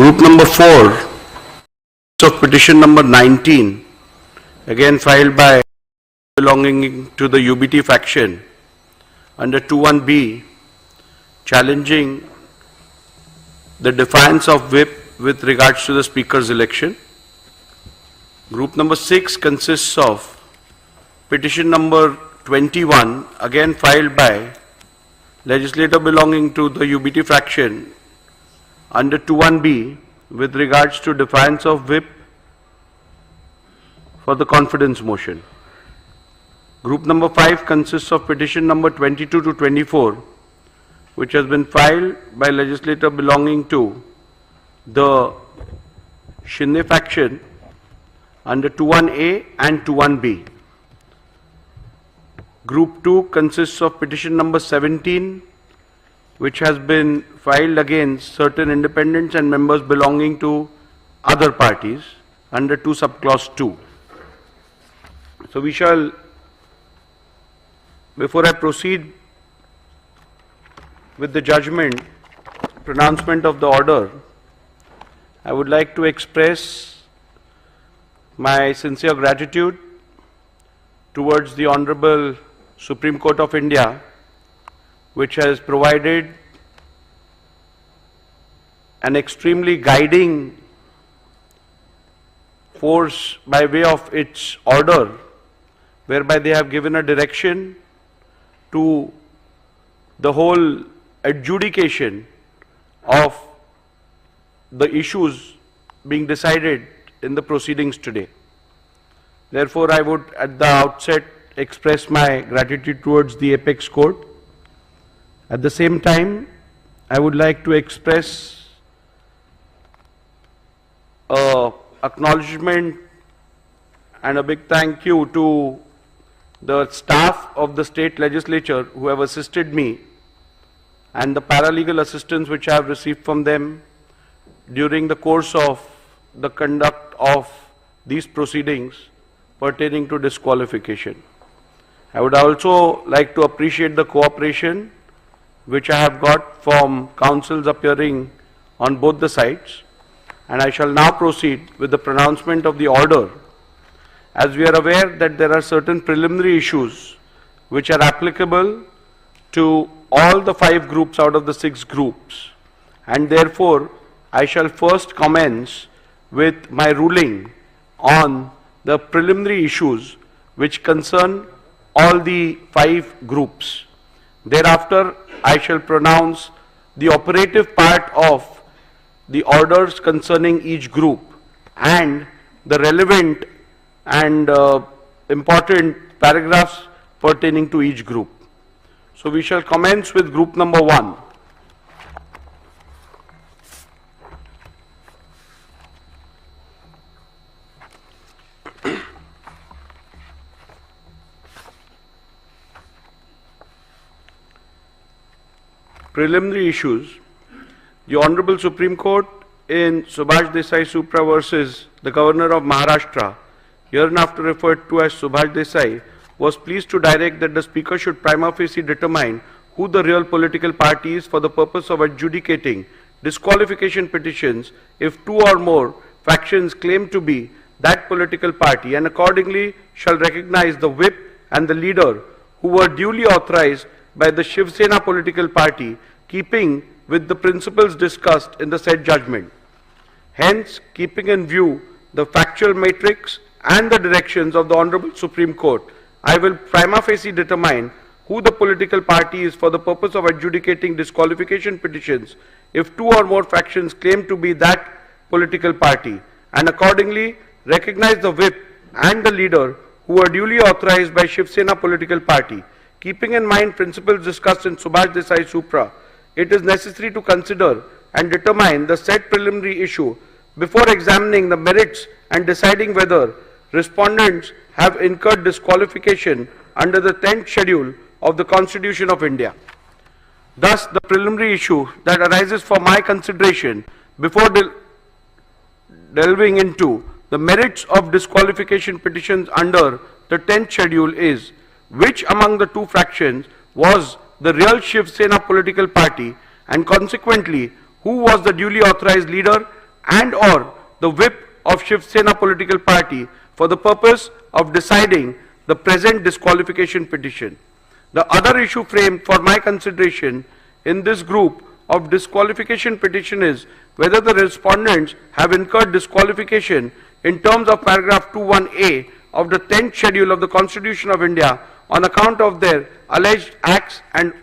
Group number 4 of petition number 19, again filed by belonging to the UBT faction under 21B, challenging the defiance of whip with regards to the speaker's election. Group number 6 consists of petition number 21, again filed by legislator belonging to the UBT faction under 21B with regards to defiance of whip for the confidence motion. Group number 5 consists of petition number 22 to 24, which has been filed by legislator belonging to the Sena faction under 21A and 21B. Group 2 consists of petition number 17, which has been filed against certain independents and members belonging to other parties under 2 subclause 2. So we shall, before I proceed with the judgment, pronouncement of the order, I would like to express my sincere gratitude towards the Honorable Supreme Court of India, which has provided an extremely guiding force by way of its order, whereby they have given a direction to the whole adjudication of the issues being decided in the proceedings today. Therefore, I would at the outset express my gratitude towards the Apex Court. At the same time, I would like to express acknowledgement and a big thank you to the staff of the state legislature who have assisted me and the paralegal assistance which I have received from them during the course of the conduct of these proceedings pertaining to disqualification. I would also like to appreciate the cooperation which I have got from counsels appearing on both the sides, and I shall now proceed with the pronouncement of the order. As we are aware that there are certain preliminary issues which are applicable to all the 5 groups out of the 6 groups, and therefore I shall first commence with my ruling on the preliminary issues which concern all the 5 groups. Thereafter, I shall pronounce the operative part of the orders concerning each group and the relevant and important paragraphs pertaining to each group. So we shall commence with group number 1. Preliminary issues. The Honorable Supreme Court in Subhash Desai Supra versus the Governor of Maharashtra, hereinafter referred to as Subhash Desai, was pleased to direct that the Speaker should prima facie determine who the real political party is for the purpose of adjudicating disqualification petitions if 2 or more factions claim to be that political party, and accordingly shall recognize the whip and the leader who were duly authorized by the Shivsena political party, keeping with the principles discussed in the said judgment. Hence, keeping in view the factual matrix and the directions of the Honorable Supreme Court, I will prima facie determine who the political party is for the purpose of adjudicating disqualification petitions if 2 or more factions claim to be that political party, and accordingly recognize the whip and the leader who are duly authorized by Shivsena political party. Keeping in mind principles discussed in Subhash Desai Supra, it is necessary to consider and determine the said preliminary issue before examining the merits and deciding whether respondents have incurred disqualification under the 10th schedule of the Constitution of India. Thus, the preliminary issue that arises for my consideration before delving into the merits of disqualification petitions under the 10th schedule is, which among the 2 fractions was the real Shiv Sena political party, and consequently who was the duly authorized leader and or the whip of Shivsena political party for the purpose of deciding the present disqualification petition. The other issue framed for my consideration in this group of disqualification petition is whether the respondents have incurred disqualification in terms of paragraph 21A of the 10th schedule of the Constitution of India on account of their alleged acts and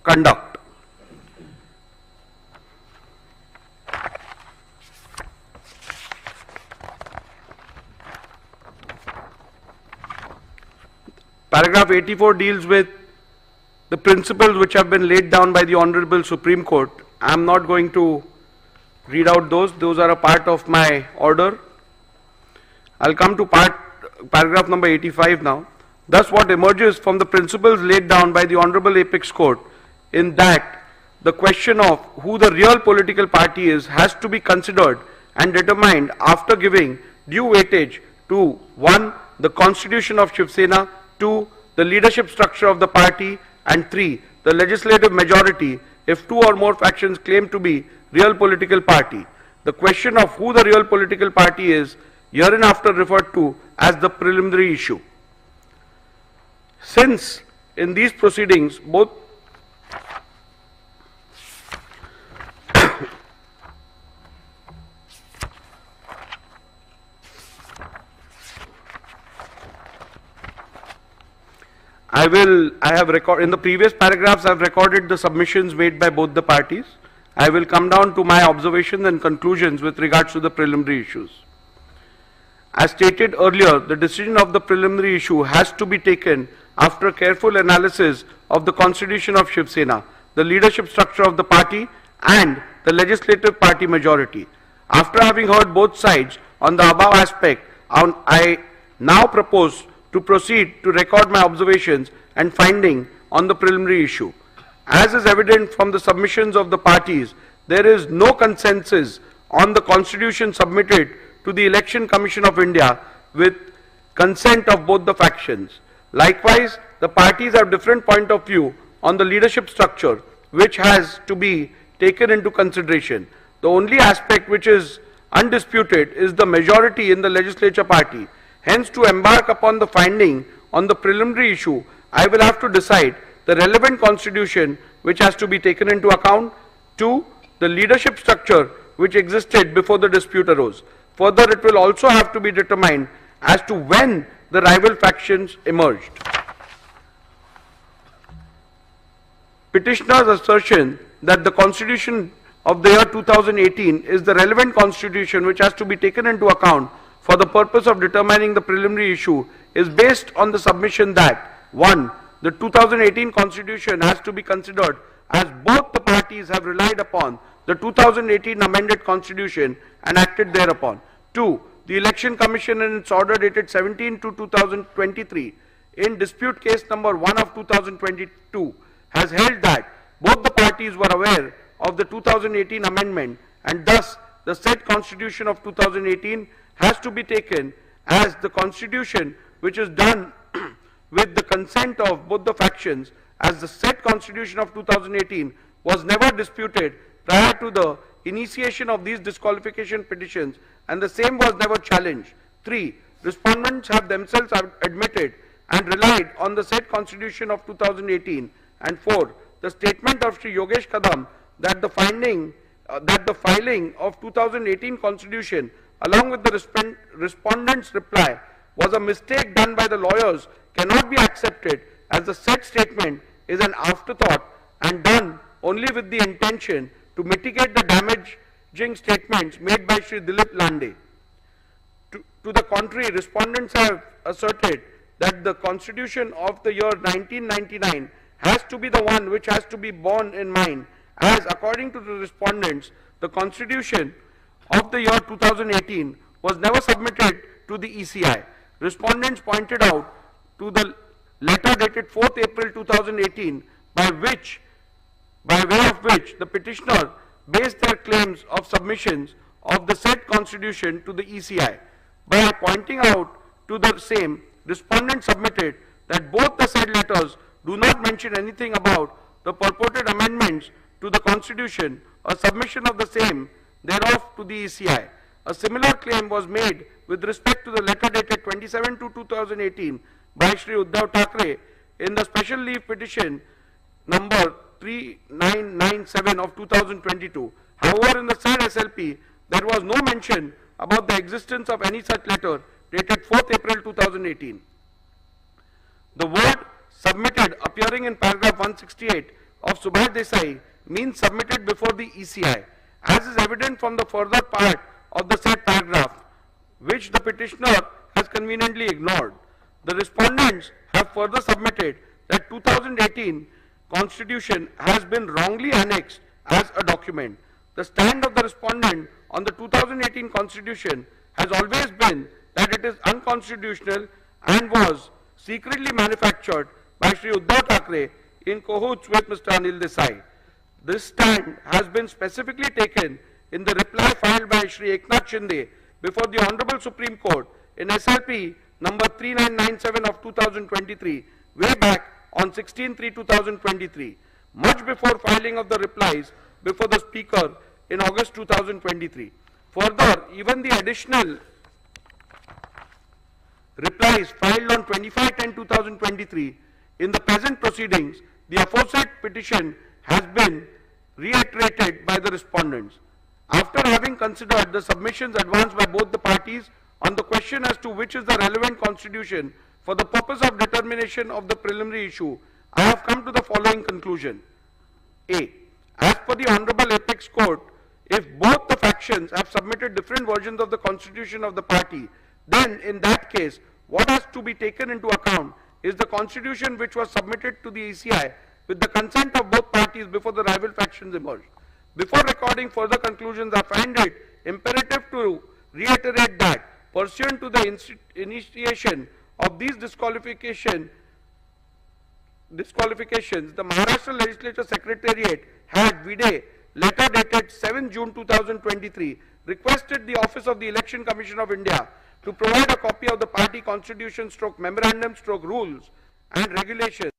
conduct. Paragraph 84 deals with the principles which have been laid down by the Honorable Supreme Court. I am not going to read out those are a part of my order. I'll come to paragraph number 85 now. Thus, what emerges from the principles laid down by the Honorable Apex Court in that the question of who the real political party is has to be considered and determined after giving due weightage to 1. The Constitution of Shivsena, 2. The leadership structure of the party, and 3. The legislative majority if two or more factions claim to be real political party. The question of who the real political party is hereinafter referred to as the preliminary issue. Since in these proceedings both in the previous paragraphs I have recorded the submissions made by both the parties. I will come down to my observations and conclusions with regards to the preliminary issues. As stated earlier, the decision of the preliminary issue has to be taken after careful analysis of the Constitution of Shiv Sena, the leadership structure of the party and the legislative party majority. After having heard both sides on the above aspect, I now propose to proceed to record my observations and finding on the preliminary issue. As is evident from the submissions of the parties, there is no consensus on the Constitution submitted to the Election Commission of India with consent of both the factions. Likewise, the parties have different point of view on the leadership structure which has to be taken into consideration. The only aspect which is undisputed is the majority in the legislature party. Hence, to embark upon the finding on the preliminary issue, I will have to decide the relevant constitution which has to be taken into account. 2. The leadership structure which existed before the dispute arose. Further, it will also have to be determined as to when the rival factions emerged. Petitioner's assertion that the Constitution of the year 2018 is the relevant constitution which has to be taken into account for the purpose of determining the preliminary issue is based on the submission that 1. The 2018 Constitution has to be considered as both the parties have relied upon the 2018 amended Constitution and acted thereupon. 2. The Election Commission in its order dated 17/2/2023 in dispute case number 1 of 2022 has held that both the parties were aware of the 2018 amendment and thus the said Constitution of 2018 has to be taken as the Constitution which is done with the consent of both the factions, as the said Constitution of 2018 was never disputed prior to the initiation of these disqualification petitions and the same was never challenged. 3. Respondents have themselves admitted and relied on the said Constitution of 2018. And 4. The statement of Sri Yogesh Kadam that the filing of 2018 Constitution along with the respondent's reply was a mistake done by the lawyers cannot be accepted, as the said statement is an afterthought and done only with the intention to mitigate the damaging statements made by Sri Dilip Lande. To the contrary, respondents have asserted that the Constitution of the year 1999 has to be the one which has to be borne in mind, as according to the respondents, the Constitution of the year 2018 was never submitted to the ECI. Respondents pointed out to the letter dated 4th April 2018 by way of which the petitioner based their claims of submissions of the said Constitution to the ECI. By pointing out to the same, respondents submitted that both the said letters do not mention anything about the purported amendments to the Constitution or submission of the same thereof to the ECI. A similar claim was made with respect to the letter dated 27/2/2018 by Shri Uddhav Thackeray in the special leave petition number 3997 of 2022. However, in the said SLP, there was no mention about the existence of any such letter dated 4th April 2018. The word submitted appearing in paragraph 168 of Subhash Desai means submitted before the ECI, as is evident from the further part of the said paragraph, which the petitioner has conveniently ignored. The respondents have further submitted that 2018 Constitution has been wrongly annexed as a document. The stand of the respondent on the 2018 Constitution has always been that it is unconstitutional and was secretly manufactured by Shri Uddhav Thackeray in cahoots with Mr. Anil Desai. This stand has been specifically taken in the reply filed by Shri Eknath Shinde before the Honorable Supreme Court in SLP number 3997 of 2023, way back on 16/3/2023, much before filing of the replies before the Speaker in August 2023. Further, even the additional replies filed on 25/10/2023 in the present proceedings, the aforesaid petition has been reiterated by the respondents. After having considered the submissions advanced by both the parties on the question as to which is the relevant constitution for the purpose of determination of the preliminary issue, I have come to the following conclusion. A. As per the Honorable Apex Court, if both the factions have submitted different versions of the constitution of the party, then in that case, what has to be taken into account is the constitution which was submitted to the ECI with the consent of both parties before the rival factions emerged. Before recording further conclusions, I find it imperative to reiterate that pursuant to the initiation of these disqualifications, the Maharashtra Legislature Secretariat had vide letter dated 7 June 2023 requested the Office of the Election Commission of India to provide a copy of the party constitution / memorandum / rules and regulations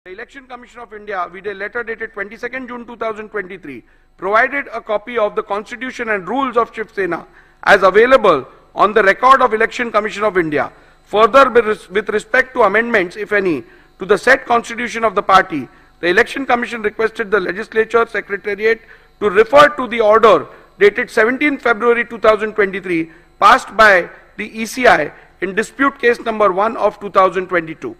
The Election Commission of India, with a letter dated 22nd June 2023, provided a copy of the Constitution and rules of Shivsena as available on the record of Election Commission of India. Further, with respect to amendments, if any, to the said Constitution of the party, the Election Commission requested the Legislature Secretariat to refer to the order dated 17 February 2023, passed by the ECI in dispute case number 1 of 2022.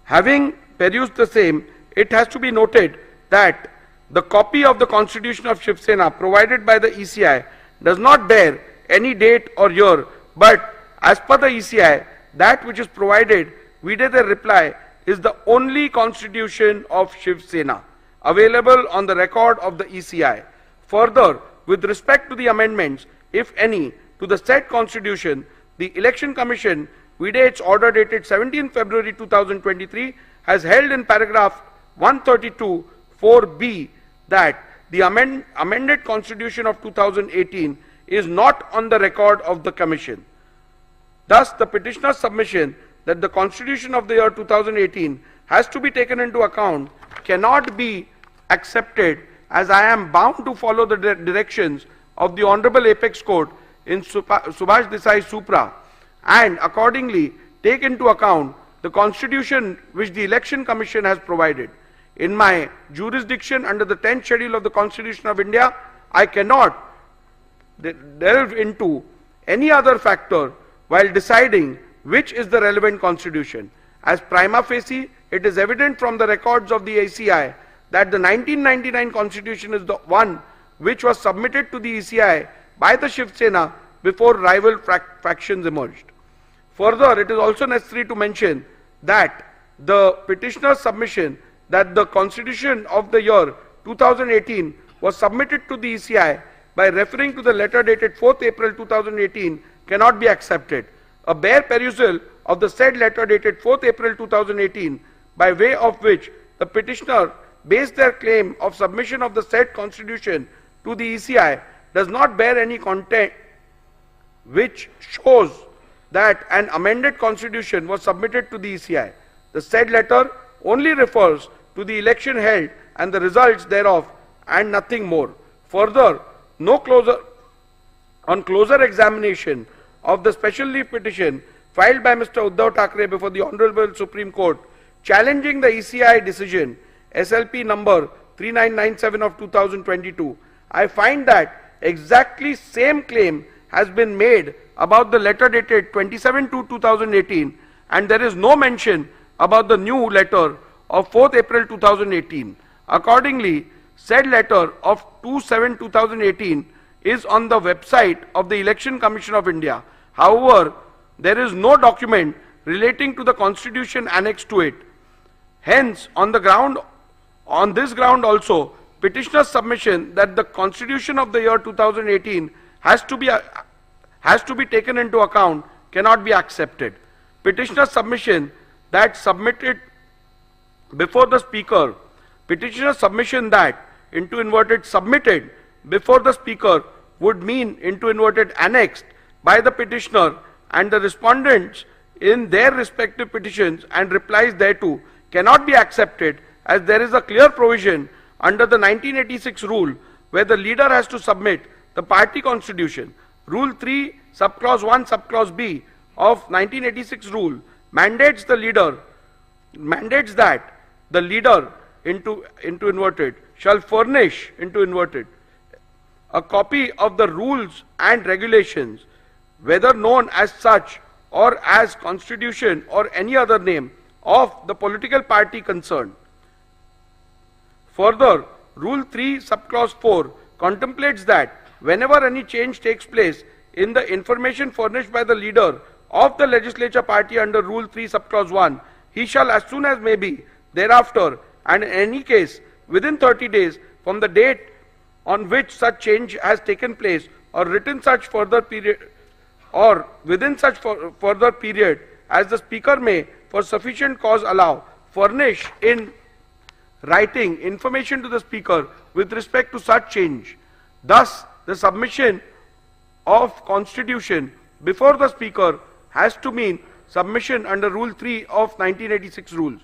Having perused the same, it has to be noted that the copy of the Constitution of Shivsena provided by the ECI does not bear any date or year, but as per the ECI, that which is provided vide the reply is the only Constitution of Shivsena available on the record of the ECI. Further, with respect to the amendments, if any, to the said Constitution, the Election Commission, vide its order dated 17 February 2023, has held in paragraph 132 4b that the amended Constitution of 2018 is not on the record of the Commission. Thus, the petitioner's submission that the Constitution of the year 2018 has to be taken into account cannot be accepted, as I am bound to follow the directions of the Honorable Apex Court in Subhash Desai Supra, and accordingly take into account the Constitution which the Election Commission has provided. In my jurisdiction under the 10th schedule of the Constitution of India, I cannot delve into any other factor while deciding which is the relevant Constitution. As prima facie, it is evident from the records of the ACI that the 1999 Constitution is the one which was submitted to the ECI by the Shiv Sena before rival factions emerged. Further, it is also necessary to mention that the petitioner's submission that the Constitution of the year 2018 was submitted to the ECI by referring to the letter dated 4th April 2018 cannot be accepted. A bare perusal of the said letter dated 4th April 2018, by way of which the petitioner based their claim of submission of the said constitution to the ECI, does not bear any content which shows that an amended constitution was submitted to the ECI. The said letter only refers to the election held and the results thereof, and nothing more. Further, on closer examination of the special leave petition filed by Mr. Uddhav Thackeray before the Honorable Supreme Court, challenging the ECI decision SLP number 3997 of 2022, I find that exactly same claim has been made about the letter dated 27/2/2018, and there is no mention about the new letter of 4th April 2018. Accordingly, said letter of 2/7/2018 is on the website of the Election Commission of India. However, there is no document relating to the constitution annexed to it. Hence, on this ground also, petitioner's submission that the constitution of the year 2018 has to be taken into account cannot be accepted. Petitioner's submission that submitted before the speaker, petitioner's submission that into inverted submitted before the speaker would mean into inverted annexed by the petitioner and the respondents in their respective petitions and replies thereto cannot be accepted, as there is a clear provision under the 1986 rule where the leader has to submit the party constitution. Rule 3 subclause 1 subclause B of 1986 rule mandates that the leader into inverted shall furnish into inverted a copy of the rules and regulations, whether known as such or as constitution or any other name, of the political party concerned. Further, Rule 3 subclause 4 contemplates that whenever any change takes place in the information furnished by the leader of the legislature party under Rule 3 subclause 1, he shall as soon as may be thereafter, and in any case within 30 days from the date on which such change has taken place, or within such further period as the speaker may for sufficient cause allow, furnish in writing information to the speaker with respect to such change. Thus, the submission of constitution before the speaker has to mean submission under Rule 3 of 1986 rules.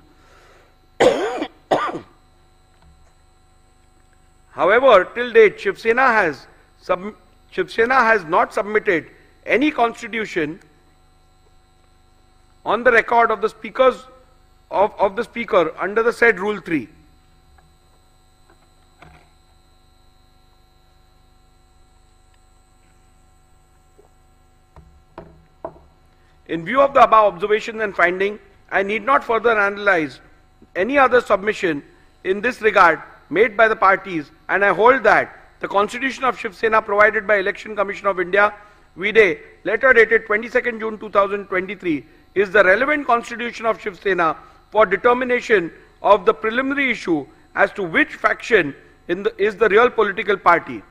However, till date, Shivsena has not submitted any constitution on the record of the speakers of the speaker under the said Rule 3. In view of the above observations and finding, I need not further analyze any other submission in this regard made by the parties, and I hold that the Constitution of Shiv Sena provided by Election Commission of India, vide letter dated 22nd June 2023, is the relevant Constitution of Shiv Sena for determination of the preliminary issue as to which faction is the real political party.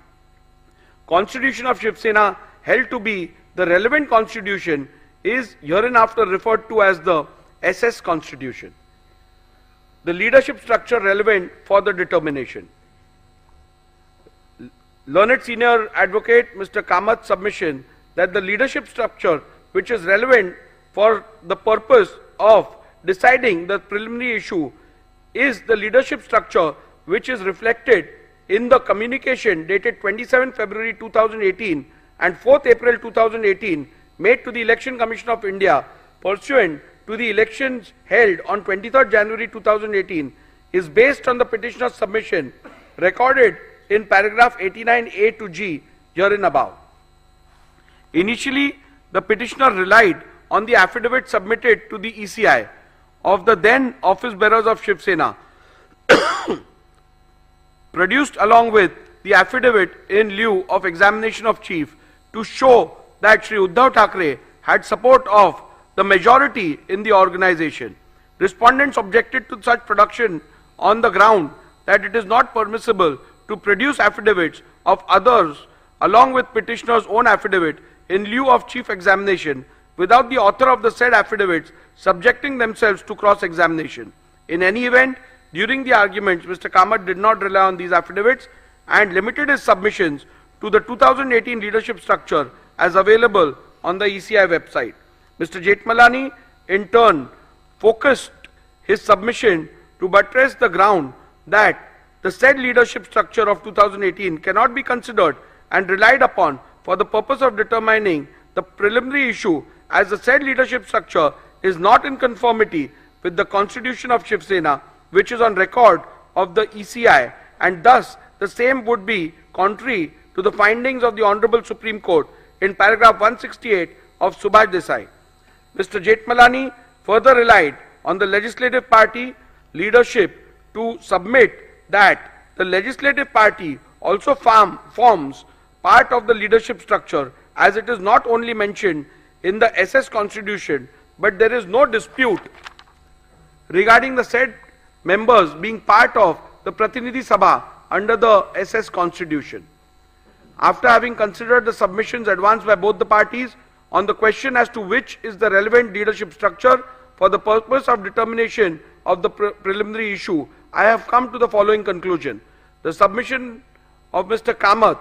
Constitution of Shiv Sena held to be the relevant constitution is hereinafter referred to as the SS Constitution. The leadership structure relevant for the determination. Learned Senior Advocate Mr. Kamath's submission that the leadership structure which is relevant for the purpose of deciding the preliminary issue is the leadership structure which is reflected in the communication dated 27 February 2018 and 4th April 2018 made to the Election Commission of India pursuant to the elections held on 23rd January 2018 is based on the petitioner's submission recorded in paragraph 89A to G herein above. Initially, the petitioner relied on the affidavit submitted to the ECI of the then office bearers of Shiv Sena, produced along with the affidavit in lieu of examination of chief to show that Shri Uddhav Thackeray had support of the majority in the organization. Respondents objected to such production on the ground that it is not permissible to produce affidavits of others along with petitioner's own affidavit in lieu of chief examination without the author of the said affidavits subjecting themselves to cross-examination. In any event, during the arguments, Mr. Kamath did not rely on these affidavits and limited his submissions to the 2018 leadership structure as available on the ECI website. Mr. Jethmalani, in turn, focused his submission to buttress the ground that the said leadership structure of 2018 cannot be considered and relied upon for the purpose of determining the preliminary issue, as the said leadership structure is not in conformity with the constitution of Shiv Sena, which is on record of the ECI, and thus the same would be contrary to the findings of the Honorable Supreme Court in paragraph 168 of Subhash Desai. Mr. Jethmalani further relied on the legislative party leadership to submit that the legislative party also forms part of the leadership structure, as it is not only mentioned in the SS Constitution, but there is no dispute regarding the said members being part of the Pratinidhi Sabha under the SS Constitution. After having considered the submissions advanced by both the parties on the question as to which is the relevant leadership structure for the purpose of determination of the preliminary issue, I have come to the following conclusion. The submission of Mr. Kamath,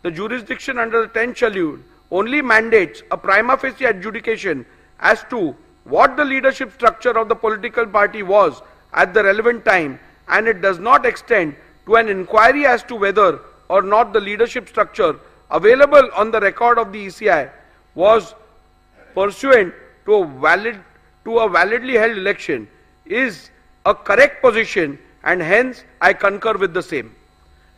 the jurisdiction under the 10th schedule, only mandates a prima facie adjudication as to what the leadership structure of the political party was at the relevant time, and it does not extend to an inquiry as to whether or not the leadership structure available on the record of the ECI was pursuant to a validly held election is a correct position, and hence I concur with the same.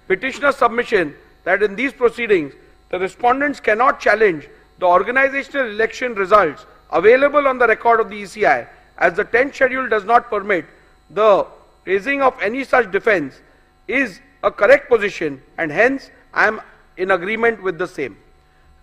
Petitioner's submission that in these proceedings the respondents cannot challenge the organizational election results available on the record of the ECI, as the 10th schedule does not permit the raising of any such defense, is a correct position, and hence I am in agreement with the same.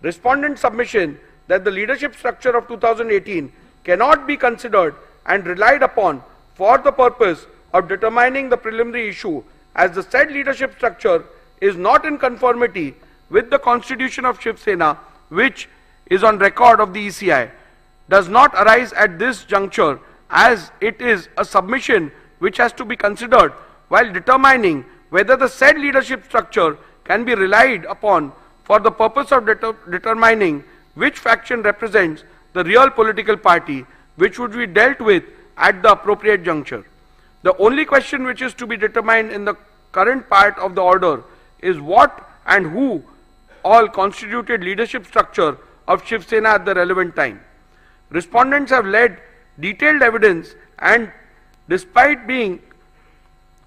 Respondent submission that the leadership structure of 2018 cannot be considered and relied upon for the purpose of determining the preliminary issue, as the said leadership structure is not in conformity with the constitution of Shiv Sena, which is on record of the ECI, does not arise at this juncture, as it is a submission which has to be considered while determining whether the said leadership structure can be relied upon for the purpose of determining which faction represents the real political party, which would be dealt with at the appropriate juncture. The only question which is to be determined in the current part of the order is what and who all constituted leadership structure of Shiv Sena at the relevant time. Respondents have led detailed evidence, and despite being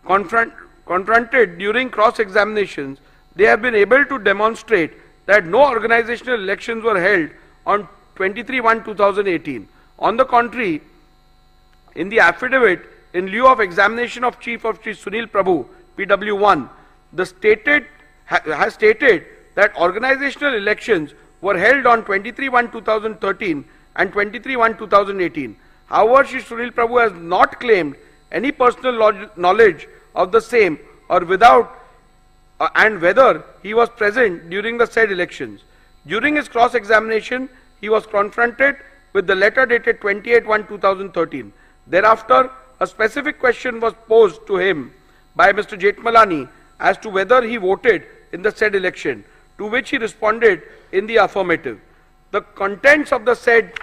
confronted during cross-examinations, they have been able to demonstrate that no organizational elections were held on 23/1/2018. On the contrary, in the affidavit in lieu of examination of Chief of Shri Sunil Prabhu, PW1, has stated that organizational elections were held on 23/1/2013 and 23/1/2018. However, Shri Sunil Prabhu has not claimed any personal knowledge of the same or without and whether he was present during the said elections. During his cross-examination, he was confronted with the letter dated 28/1/2013. Thereafter, a specific question was posed to him by Mr. Jethmalani as to whether he voted in the said election, to which he responded in the affirmative. The contents of the said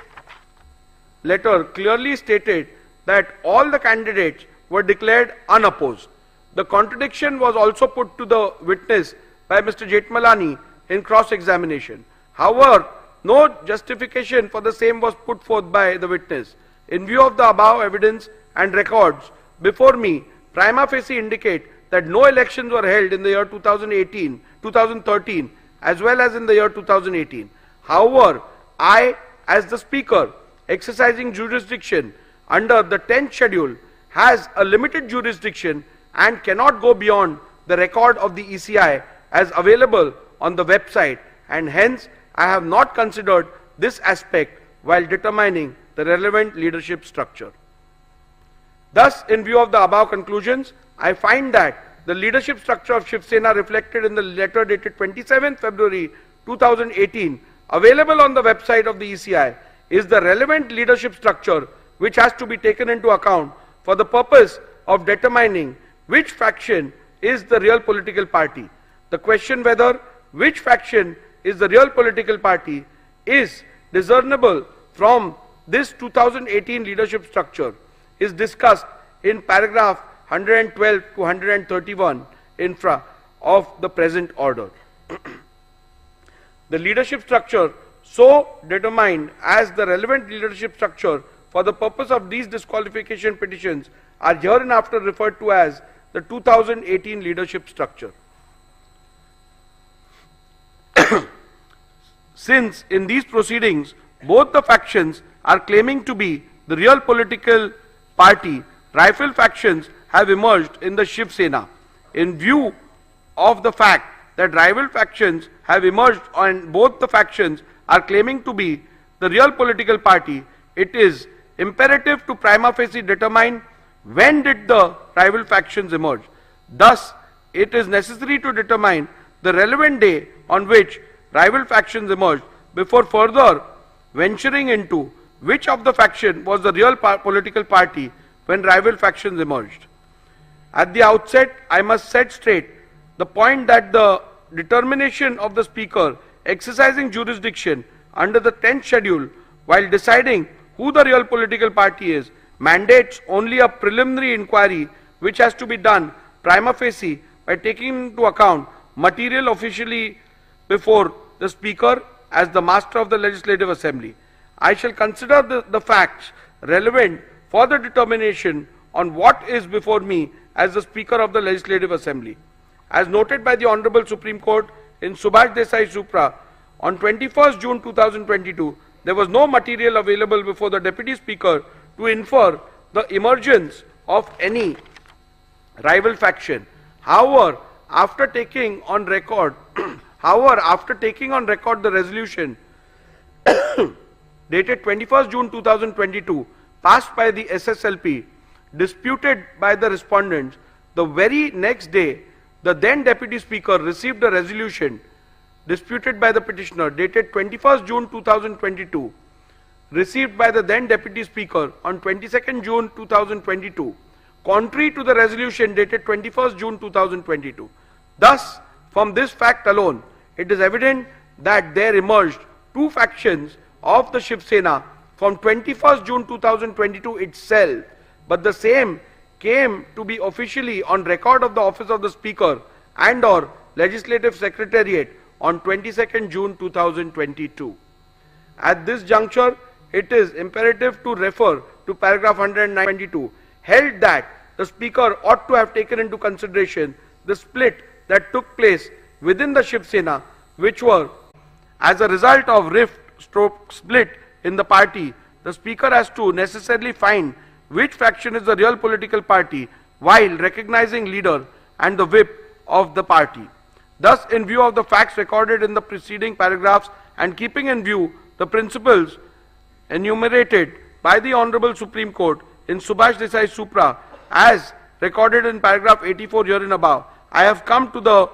letter clearly stated that all the candidates were declared unopposed. The contradiction was also put to the witness by Mr. Jethmalani in cross-examination. However, no justification for the same was put forth by the witness. In view of the above evidence and records before me, prima facie indicate that no elections were held in the year 2013 as well as in the year 2018. However, I, as the Speaker, exercising jurisdiction under the 10th schedule, has a limited jurisdiction and cannot go beyond the record of the ECI as available on the website, and hence I have not considered this aspect while determining the relevant leadership structure. Thus, in view of the above conclusions, I find that the leadership structure of Shiv Sena reflected in the letter dated 27th February 2018, available on the website of the ECI, is the relevant leadership structure which has to be taken into account for the purpose of determining which faction is the real political party. The question whether which faction is the real political party is discernible from this 2018 leadership structure is discussed in paragraph 112 to 131 infra of the present order. The leadership structure so determined as the relevant leadership structure for the purpose of these disqualification petitions are hereinafter referred to as the 2018 leadership structure. Since in these proceedings both the factions are claiming to be the real political party, rival factions have emerged in the Shivsena. In view of the fact that rival factions have emerged and both the factions are claiming to be the real political party, it is imperative to prima facie determine when did the rival factions emerge. Thus, it is necessary to determine the relevant day on which rival factions emerged before further venturing into which of the faction was the real political party when rival factions emerged. At the outset, I must set straight the point that the determination of the Speaker exercising jurisdiction under the 10th schedule while deciding who the real political party is mandates only a preliminary inquiry which has to be done prima facie by taking into account material officially before the Speaker as the Master of the Legislative Assembly. I shall consider the facts relevant for the determination on what is before me as the Speaker of the Legislative Assembly. As noted by the Honorable Supreme Court in Subhash Desai Supra, on 21st June 2022, there was no material available before the Deputy Speaker to infer the emergence of any rival faction. However, after taking on record the resolution dated 21st June 2022 passed by the SSLP, disputed by the respondents, the very next day the then Deputy Speaker received a resolution disputed by the petitioner dated 21st June 2022, received by the then Deputy Speaker on 22nd June 2022, contrary to the resolution dated 21st June 2022. Thus, from this fact alone, it is evident that there emerged two factions of the Shiv Sena from 21st June 2022 itself, but the same came to be officially on record of the office of the Speaker and or Legislative Secretariat on 22nd June 2022. At this juncture, it is imperative to refer to paragraph 192, held that the Speaker ought to have taken into consideration the split that took place within the Shiv Sena, which were as a result of rift/split in the party. The Speaker has to necessarily find which faction is the real political party while recognizing leader and the whip of the party. Thus, in view of the facts recorded in the preceding paragraphs and keeping in view the principles enumerated by the Honorable Supreme Court in Subhash Desai Supra as recorded in paragraph 84 herein above, I have come to the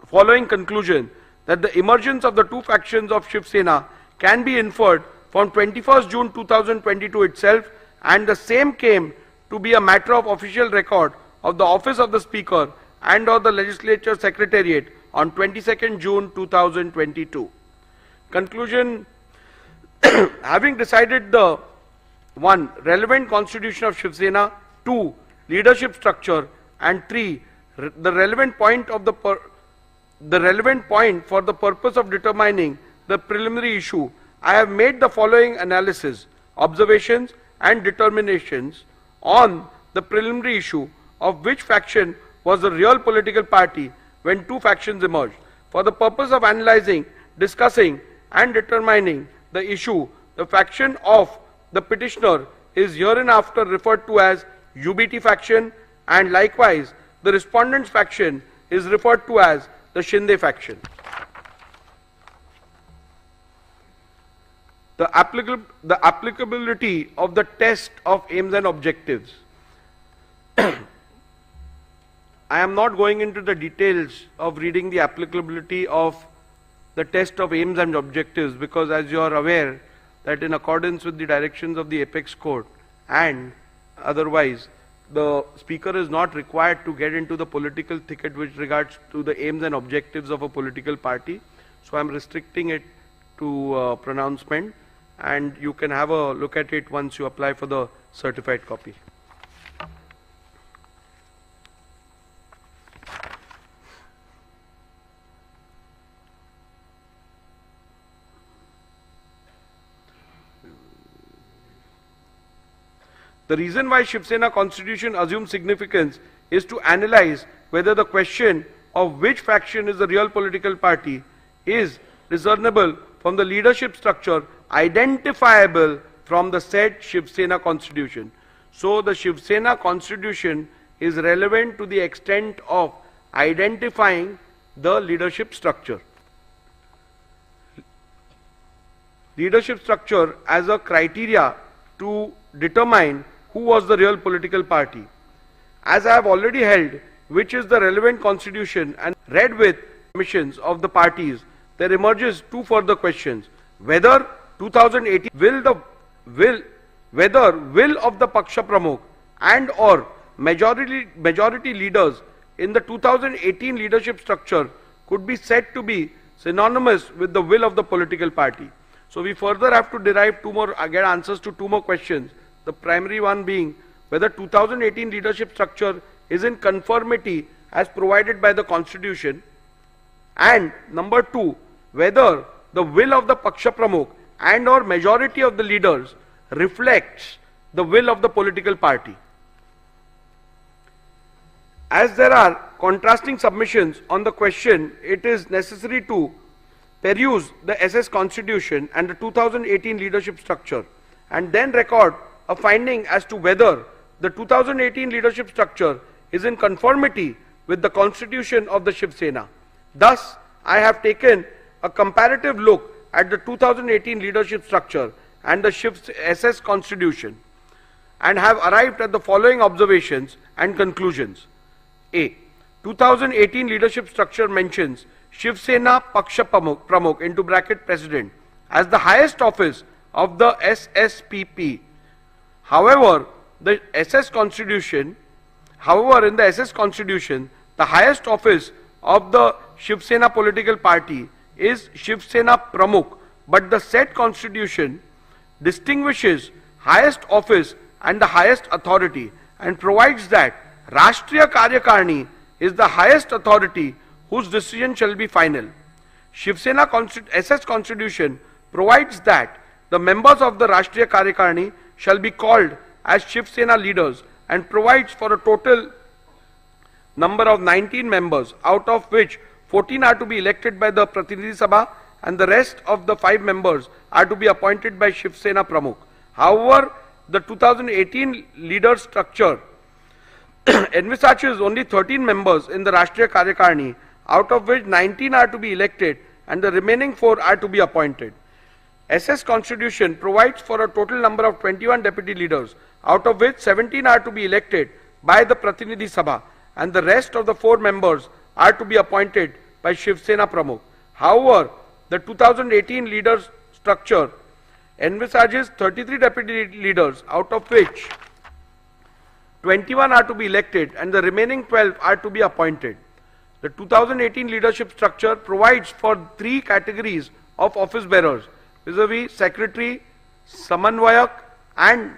following conclusion that the emergence of the two factions of Shiv Sena can be inferred from 21st June 2022 itself, and the same came to be a matter of official record of the office of the Speaker and or the Legislature Secretariat on 22nd June 2022. Conclusion: having decided the 1. relevant constitution of Shiv Sena, 2. leadership structure, and 3. the relevant point for the purpose of determining the preliminary issue, I have made the following analysis, observations and determinations on the preliminary issue of which faction was the real political party when two factions emerged. For the purpose of analyzing, discussing and determining the issue, the faction of the petitioner is hereinafter referred to as UBT faction, and likewise the respondent's faction is referred to as the Shinde faction. The applicability of the test of aims and objectives. I am not going into the details of reading the applicability of the test of aims and objectives, because as you are aware that in accordance with the directions of the Apex Court and otherwise, the speaker is not required to get into the political thicket with regards to the aims and objectives of a political party. So I am restricting it to pronouncement, and you can have a look at it once you apply for the certified copy. The reason why Shiv Sena constitution assumes significance is to analyze whether the question of which faction is the real political party is discernible from the leadership structure identifiable from the said Shiv Sena constitution. So the Shiv Sena constitution is relevant to the extent of identifying the leadership structure. Leadership structure as a criteria to determine who was the real political party. As I have already held, which is the relevant constitution and read with permissions of the parties, there emerges two further questions. Whether 2018 whether will of the Paksha Pramukh and or majority leaders in the 2018 leadership structure could be said to be synonymous with the will of the political party. So we further have to derive get answers to two more questions. The primary one being whether 2018 leadership structure is in conformity as provided by the constitution, and number two, whether the will of the Paksha Pramukh and or majority of the leaders reflects the will of the political party. As there are contrasting submissions on the question, it is necessary to peruse the SS constitution and the 2018 leadership structure and then record a finding as to whether the 2018 leadership structure is in conformity with the constitution of the Shiv Sena. Thus, I have taken a comparative look at the 2018 leadership structure and the SS constitution and have arrived at the following observations and conclusions. A. 2018 leadership structure mentions Shiv Sena Paksha Pramukh into bracket president as the highest office of the SSPP. However, in the SS constitution, the highest office of the Shiv Sena political party is Shiv Sena Pramukh, but the said constitution distinguishes highest office and the highest authority and provides that Rashtriya Karyakarni is the highest authority whose decision shall be final. Shiv Sena SS constitution provides that the members of the Rashtriya Karyakarni shall be called as Shiv Sena leaders and provides for a total number of 19 members, out of which 14 are to be elected by the Pratinidhi Sabha and the rest of the 5 members are to be appointed by Shiv Sena Pramukh. However, the 2018 leader structure envisages only 13 members in the Rashtriya Karyakarni, out of which 19 are to be elected and the remaining 4 are to be appointed. SS constitution provides for a total number of 21 deputy leaders, out of which 17 are to be elected by the Pratinidhi Sabha and the rest of the 4 members are to be appointed by Shiv Sena Pramukh. However, the 2018 leaders structure envisages 33 deputy leaders, out of which 21 are to be elected and the remaining 12 are to be appointed. The 2018 leadership structure provides for 3 categories of office bearers, vis-a-vis secretary, samanvayak and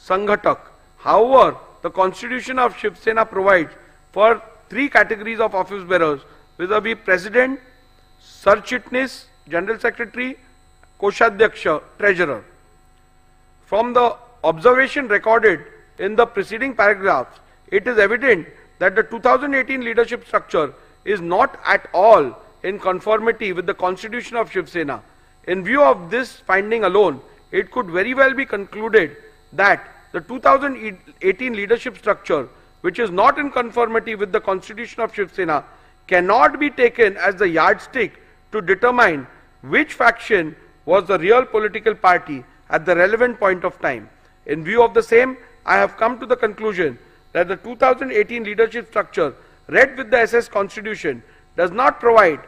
sanghatak. However, the constitution of Shiv Sena provides for 3 categories of office bearers, vis-a-vis president, sarchitnis, general secretary, koshadhyaksha, treasurer. From the observation recorded in the preceding paragraphs, it is evident that the 2018 leadership structure is not at all in conformity with the constitution of Shiv Sena. In view of this finding alone, it could very well be concluded that the 2018 leadership structure, which is not in conformity with the constitution of Shiv Sena, cannot be taken as the yardstick to determine which faction was the real political party at the relevant point of time. In view of the same, I have come to the conclusion that the 2018 leadership structure read with the SS constitution does not provide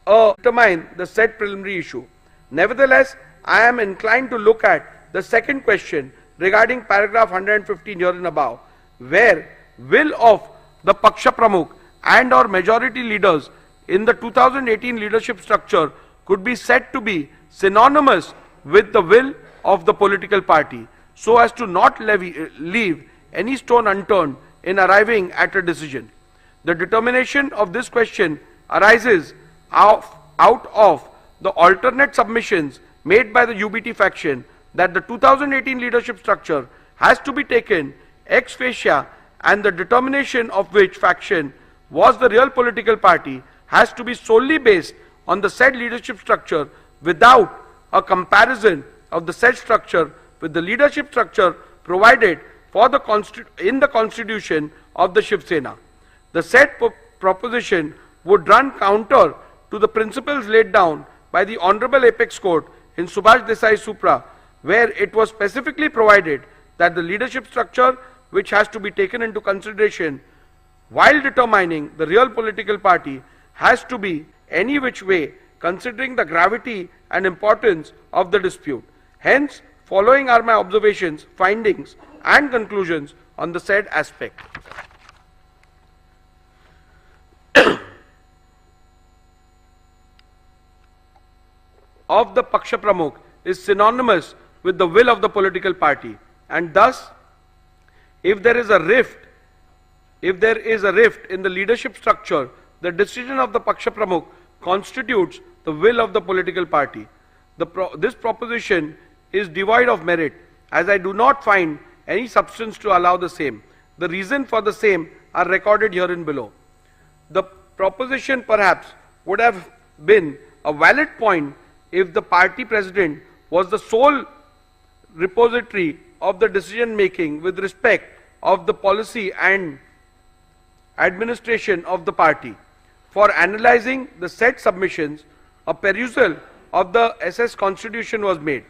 determine the said preliminary issue. Nevertheless, I am inclined to look at the second question regarding paragraph 115 herein above, where will of the Paksha Pramukh and or majority leaders in the 2018 leadership structure could be said to be synonymous with the will of the political party, so as to not leave any stone unturned in arriving at a decision. The determination of this question arises out of the alternate submissions made by the UBT faction that the 2018 leadership structure has to be taken ex facie, and the determination of which faction was the real political party has to be solely based on the said leadership structure without a comparison of the said structure with the leadership structure provided for in the constitution of the Shiv Sena. The said proposition would run counter to the principles laid down by the Honorable Apex Court in Subhash Desai Supra, where it was specifically provided that the leadership structure which has to be taken into consideration while determining the real political party has to be any which way considering the gravity and importance of the dispute. Hence, following are my observations, findings and conclusions on the said aspect. Of the Paksha Pramukh is synonymous with the will of the political party, and thus if there is a rift in the leadership structure, the decision of the Paksha Pramukh constitutes the will of the political party. This proposition is devoid of merit, as I do not find any substance to allow the same. The reason for the same are recorded herein below. The proposition perhaps would have been a valid point if the party president was the sole repository of the decision making with respect of the policy and administration of the party. For analyzing the said submissions, a perusal of the SS Constitution was made.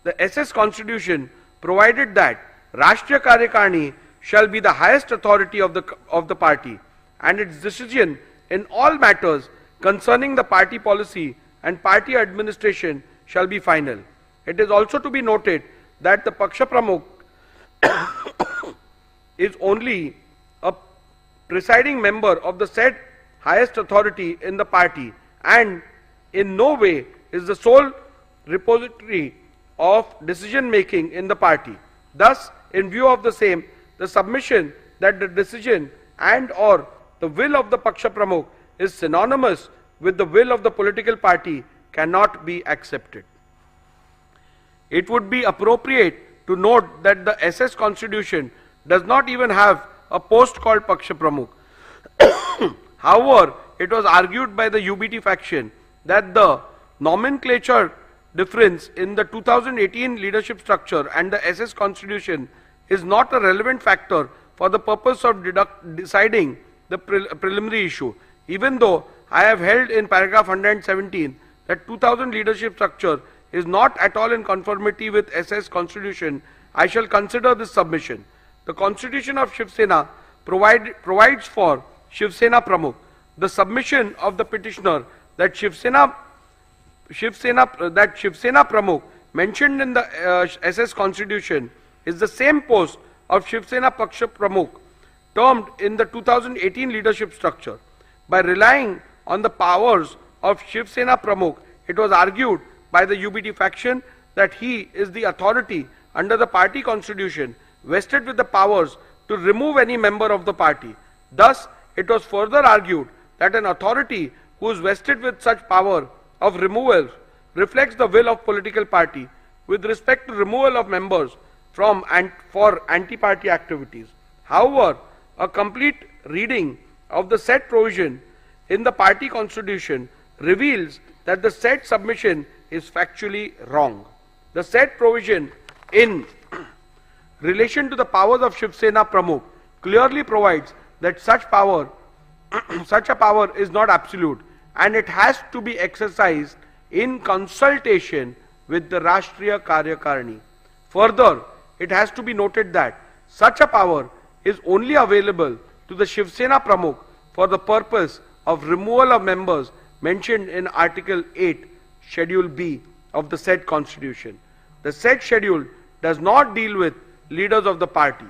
The SS Constitution provided that Rashtriya Karyakarni shall be the highest authority of the party, and its decision in all matters concerning the party policy and party administration shall be final. It is also to be noted that the Paksha Pramukh is only a presiding member of the said highest authority in the party, and in no way is the sole repository of decision making in the party. Thus, in view of the same, the submission that the decision and or the will of the Paksha Pramukh is synonymous with the will of the political party cannot be accepted. It would be appropriate to note that the SS Constitution does not even have a post called Paksha Pramukh. However, it was argued by the UBT faction that the nomenclature difference in the 2018 leadership structure and the SS Constitution is not a relevant factor for the purpose of deciding the preliminary issue. Even though I have held in paragraph 117 that 2000 leadership structure is not at all in conformity with SS Constitution, I shall consider this submission. The Constitution of Shiv Sena provides for Shiv Sena Pramukh. The submission of the petitioner that Shiv Sena Pramukh mentioned in the SS Constitution is the same post of Shiv Sena Paksha Pramukh termed in the 2018 leadership structure. By relying on the powers of Shiv Sena Pramukh, it was argued by the UBT faction that he is the authority under the party constitution vested with the powers to remove any member of the party. Thus, it was further argued that an authority who is vested with such power of removal reflects the will of political party with respect to removal of members from and for anti-party activities. However, a complete reading of the said provision in the party constitution reveals that the said submission is factually wrong. The said provision in relation to the powers of Shiv Sena Pramukh clearly provides that such a power is not absolute, and it has to be exercised in consultation with the Rashtriya Karyakarni. Further, it has to be noted that such a power is only available to the Shiv Sena Pramukh for the purpose of removal of members mentioned in Article 8, Schedule B of the said Constitution. The said schedule does not deal with leaders of the party.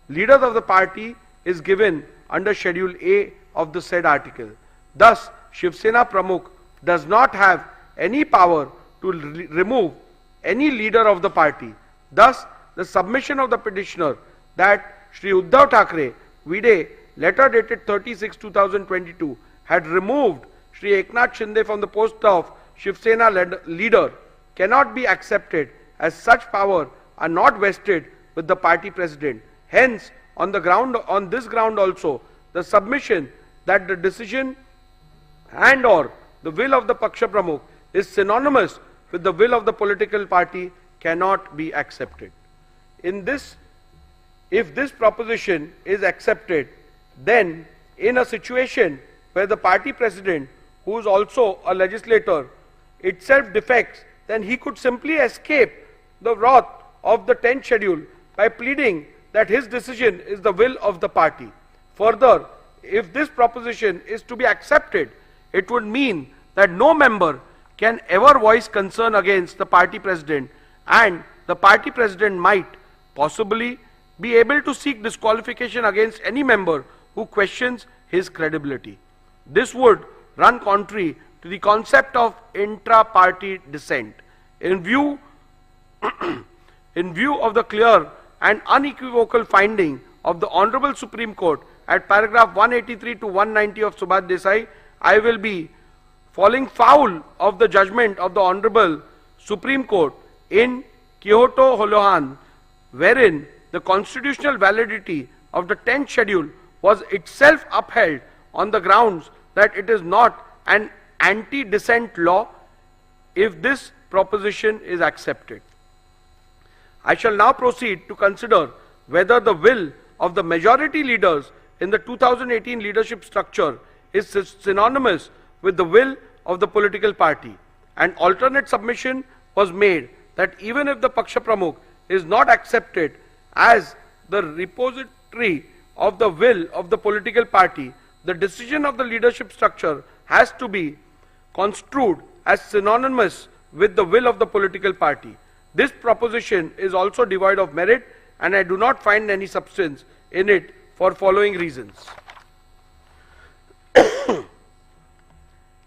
Leaders of the party is given under Schedule A of the said article. Thus, Shivsena Pramukh does not have any power to remove any leader of the party. Thus, the submission of the petitioner that Shri Uddhav Thackeray, vide letter dated 30/6/2022, had removed Shri Eknath Shinde from the post of Shivsena leader cannot be accepted, as such power are not vested with the party president. Hence, on this ground also, the submission that the decision and or the will of the Paksha Pramukh is synonymous with the will of the political party cannot be accepted. If this proposition is accepted, then in a situation where the party president, who is also a legislator, itself defects, then he could simply escape the wrath of the 10th schedule by pleading that his decision is the will of the party. Further, if this proposition is to be accepted, it would mean that no member can ever voice concern against the party president, and the party president might possibly be able to seek disqualification against any member who questions his credibility. This would run contrary to the concept of intra-party dissent. In view of the clear and unequivocal finding of the Honorable Supreme Court at paragraph 183 to 190 of Subhash Desai, I will be falling foul of the judgment of the Honorable Supreme Court in Kyoto Holohan, wherein the constitutional validity of the 10th schedule was itself upheld on the grounds that it is not an anti-dissent law, if this proposition is accepted. I shall now proceed to consider whether the will of the majority leaders in the 2018 leadership structure is synonymous with the will of the political party. An alternate submission was made that even if the Paksha Pramukh is not accepted as the repository of the will of the political party, the decision of the leadership structure has to be construed as synonymous with the will of the political party. This proposition is also devoid of merit, and I do not find any substance in it for following reasons.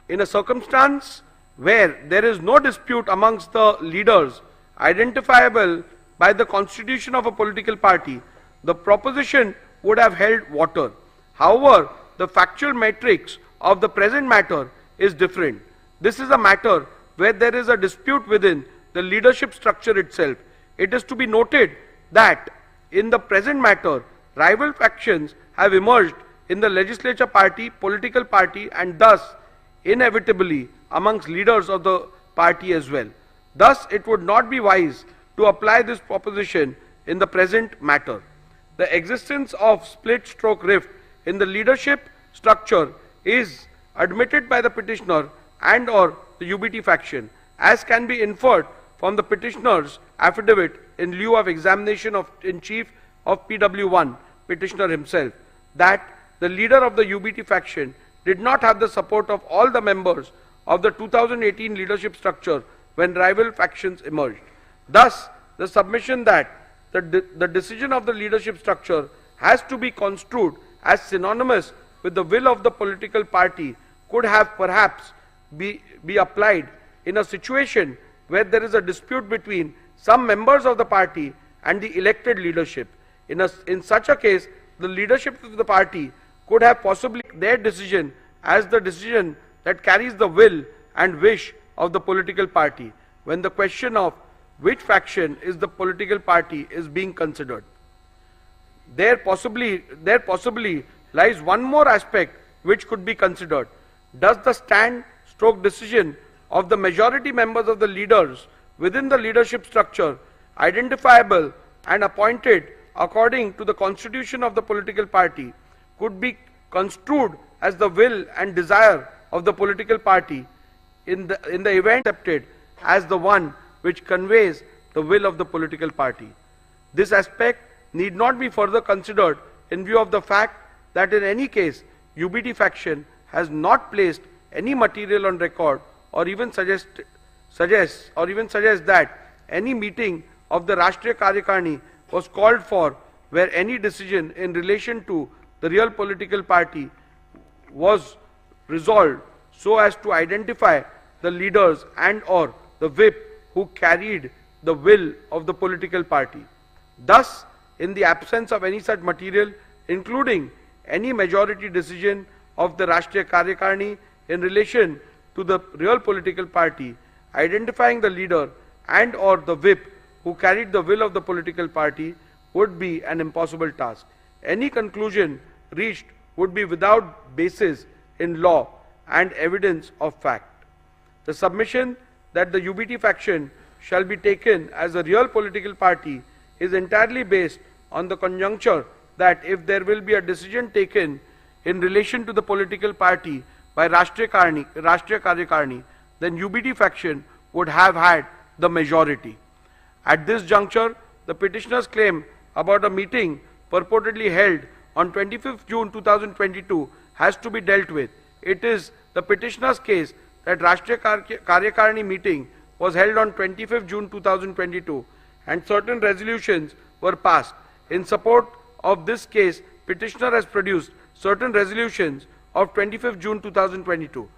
In a circumstance where there is no dispute amongst the leaders identifiable by the constitution of a political party, the proposition would have held water. However, the factual matrix of the present matter is different. This is a matter where there is a dispute within the leadership structure itself. It is to be noted that in the present matter, rival factions have emerged in the legislature party, political party, and thus inevitably amongst leaders of the party as well. Thus, it would not be wise to apply this proposition in the present matter. The existence of split stroke rift in the leadership structure is admitted by the petitioner and or the UBT faction, as can be inferred from the petitioner's affidavit in lieu of examination in chief of PW1, petitioner himself, that the leader of the UBT faction did not have the support of all the members of the 2018 leadership structure when rival factions emerged. Thus, the submission that the decision of the leadership structure has to be construed as synonymous with the will of the political party could have perhaps be applied in a situation where there is a dispute between some members of the party and the elected leadership. In such a case, the leadership of the party could have possibly their decision as the decision that carries the will and wish of the political party when the question of which faction is the political party is being considered. There possibly lies one more aspect which could be considered. Does the stand-stroke decision of the majority members of the leaders within the leadership structure, identifiable and appointed according to the constitution of the political party, could be construed as the will and desire of the political party in the event accepted as the one which conveys the will of the political party? This aspect need not be further considered in view of the fact that in any case UBT faction has not placed any material on record or even suggests that any meeting of the Rashtriya Karyakarni was called for where any decision in relation to the real political party was resolved so as to identify the leaders and or the whip who carried the will of the political party. Thus, in the absence of any such material, including any majority decision of the Rashtriya Karyakarni in relation to the real political party, identifying the leader and or the whip who carried the will of the political party would be an impossible task. Any conclusion reached would be without basis in law and evidence of fact. The submission that the UBT faction shall be taken as a real political party is entirely based on the conjuncture that if there will be a decision taken in relation to the political party by Rashtriya Karyakarni, then UBT faction would have had the majority. At this juncture, the petitioner's claim about a meeting purportedly held on 25th June 2022 has to be dealt with. It is the petitioner's case that Rashtriya Karyakarni meeting was held on 25th June 2022 and certain resolutions were passed. In support of this case, petitioner has produced certain resolutions of 25th June 2022.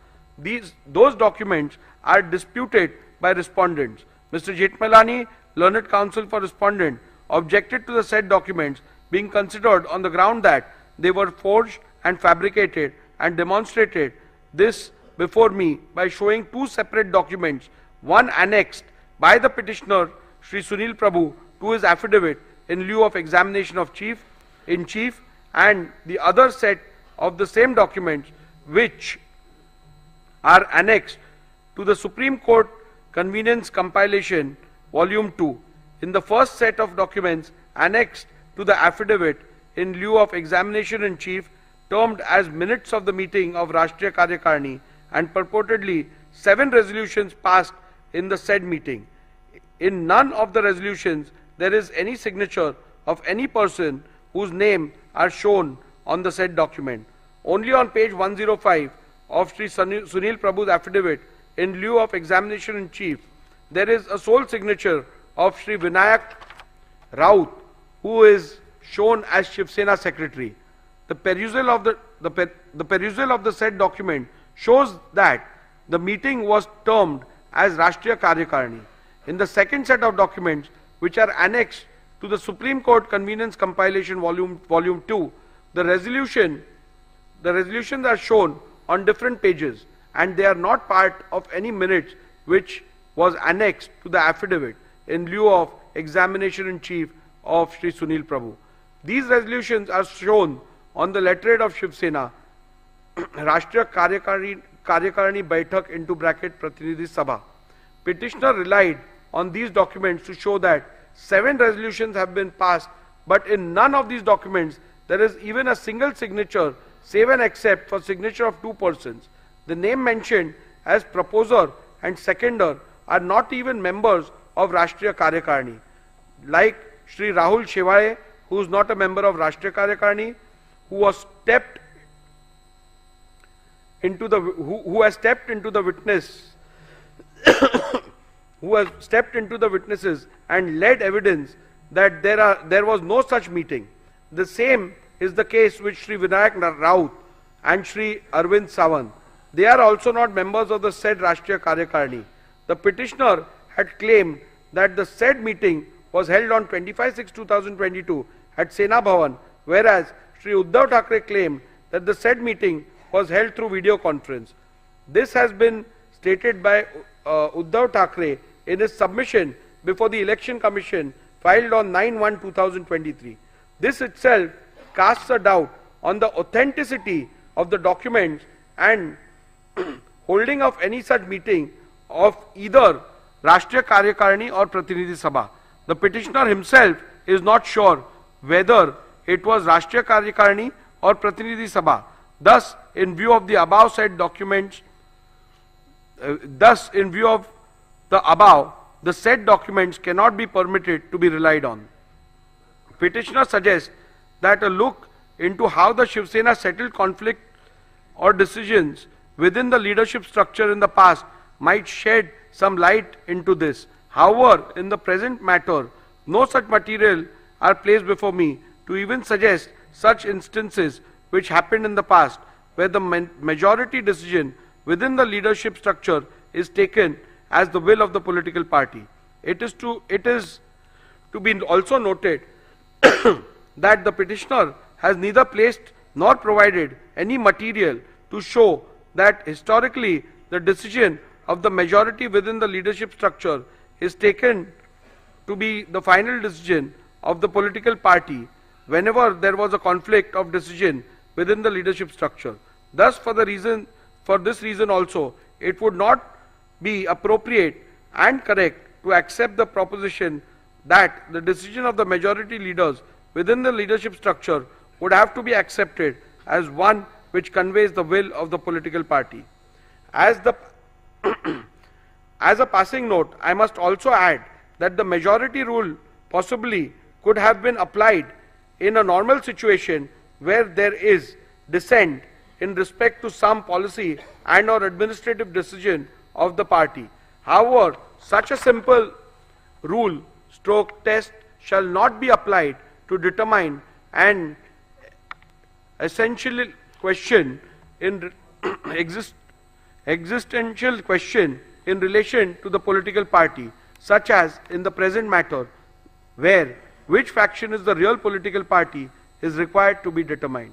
Those documents are disputed by respondents. Mr. Jetmalani, learned counsel for respondent, objected to the said documents being considered on the ground that they were forged and fabricated and demonstrated this before me by showing two separate documents, one annexed by the petitioner Shri Sunil Prabhu to his affidavit in lieu of examination of in chief, and the other set of the same documents which are annexed to the Supreme Court Convenience Compilation Volume 2. In the first set of documents annexed to the affidavit in lieu of examination in chief, termed as minutes of the meeting of Rashtriya Karyakarni, and purportedly 7 resolutions passed in the said meeting. In none of the resolutions there is any signature of any person whose name are shown on the said document. Only on page 105 of Sri Sunil Prabhu's affidavit in lieu of examination in chief, there is a sole signature of Sri Vinayak Raut, who is shown as Shivsena secretary. The perusal of the said document shows that the meeting was termed as Rashtriya Karyakarni. In the second set of documents, which are annexed to the Supreme Court Convenience Compilation Volume 2, the resolutions are shown on different pages and they are not part of any minutes which was annexed to the affidavit in lieu of examination in chief of Sri Sunil Prabhu. These resolutions are shown on the letterhead of Shiv Sena, Rashtriya Karyakarni Baitak into bracket Pratinidhi Sabha. Petitioner relied on these documents to show that 7 resolutions have been passed, but in none of these documents there is even a single signature save and except for signature of 2 persons. The name mentioned as proposer and seconder are not even members of Rashtriya Karyakarni, like Sri Rahul Shevaye, who is not a member of Rashtriya Karyakarni, who has stepped into the witnesses and led evidence that there was no such meeting. The same is the case with Sri Vinayak Raut and Sri Arvind Sawant. They are also not members of the said Rashtriya Karyakarni. The petitioner had claimed that the said meeting was held on 25/6/2022 at Sena Bhavan, whereas Sri Uddhav Thackeray claimed that the said meeting was held through video conference. This has been stated by Uddhav Thackeray in his submission before the Election Commission filed on 9/1/2023. This itself casts a doubt on the authenticity of the documents and holding of any such meeting of either Rashtriya Karyakarni or Pratinidhi Sabha. The petitioner himself is not sure whether it was Rashtriya Karyakarni or Pratinidhi Sabha. Thus, in view of the above said documents, the said documents cannot be permitted to be relied on. Petitioner suggests that a look into how the Shiv Sena settled conflict or decisions within the leadership structure in the past might shed some light into this. However, in the present matter, no such material are placed before me to even suggest such instances which happened in the past, where the majority decision within the leadership structure is taken as the will of the political party. It is to be also noted that the petitioner has neither placed nor provided any material to show that historically the decision of the majority within the leadership structure is taken to be the final decision of the political party whenever there was a conflict of decision within the leadership structure. Thus, for this reason also, it would not be appropriate and correct to accept the proposition that the decision of the majority leaders within the leadership structure would have to be accepted as one which conveys the will of the political party. As a passing note, I must also add that the majority rule possibly could have been applied in a normal situation where there is dissent in respect to some policy and or administrative decision of the party. However, such a simple rule stroke test shall not be applied to determine an essential question in existential question in relation to the political party, such as in the present matter, where which faction is the real political party is required to be determined.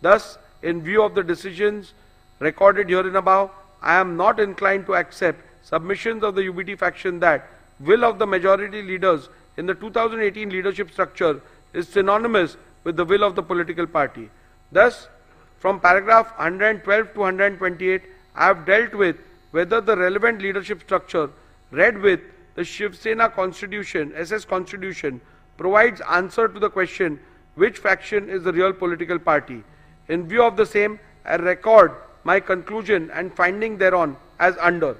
Thus, in view of the decisions recorded herein above, I am not inclined to accept submissions of the UBT faction that will of the majority leaders in the 2018 leadership structure is synonymous with the will of the political party. Thus, from paragraph 112 to 128, I have dealt with whether the relevant leadership structure read with the Shivsena constitution, SS constitution, provides answer to the question which faction is the real political party. In view of the same, I record my conclusion and finding thereon as under.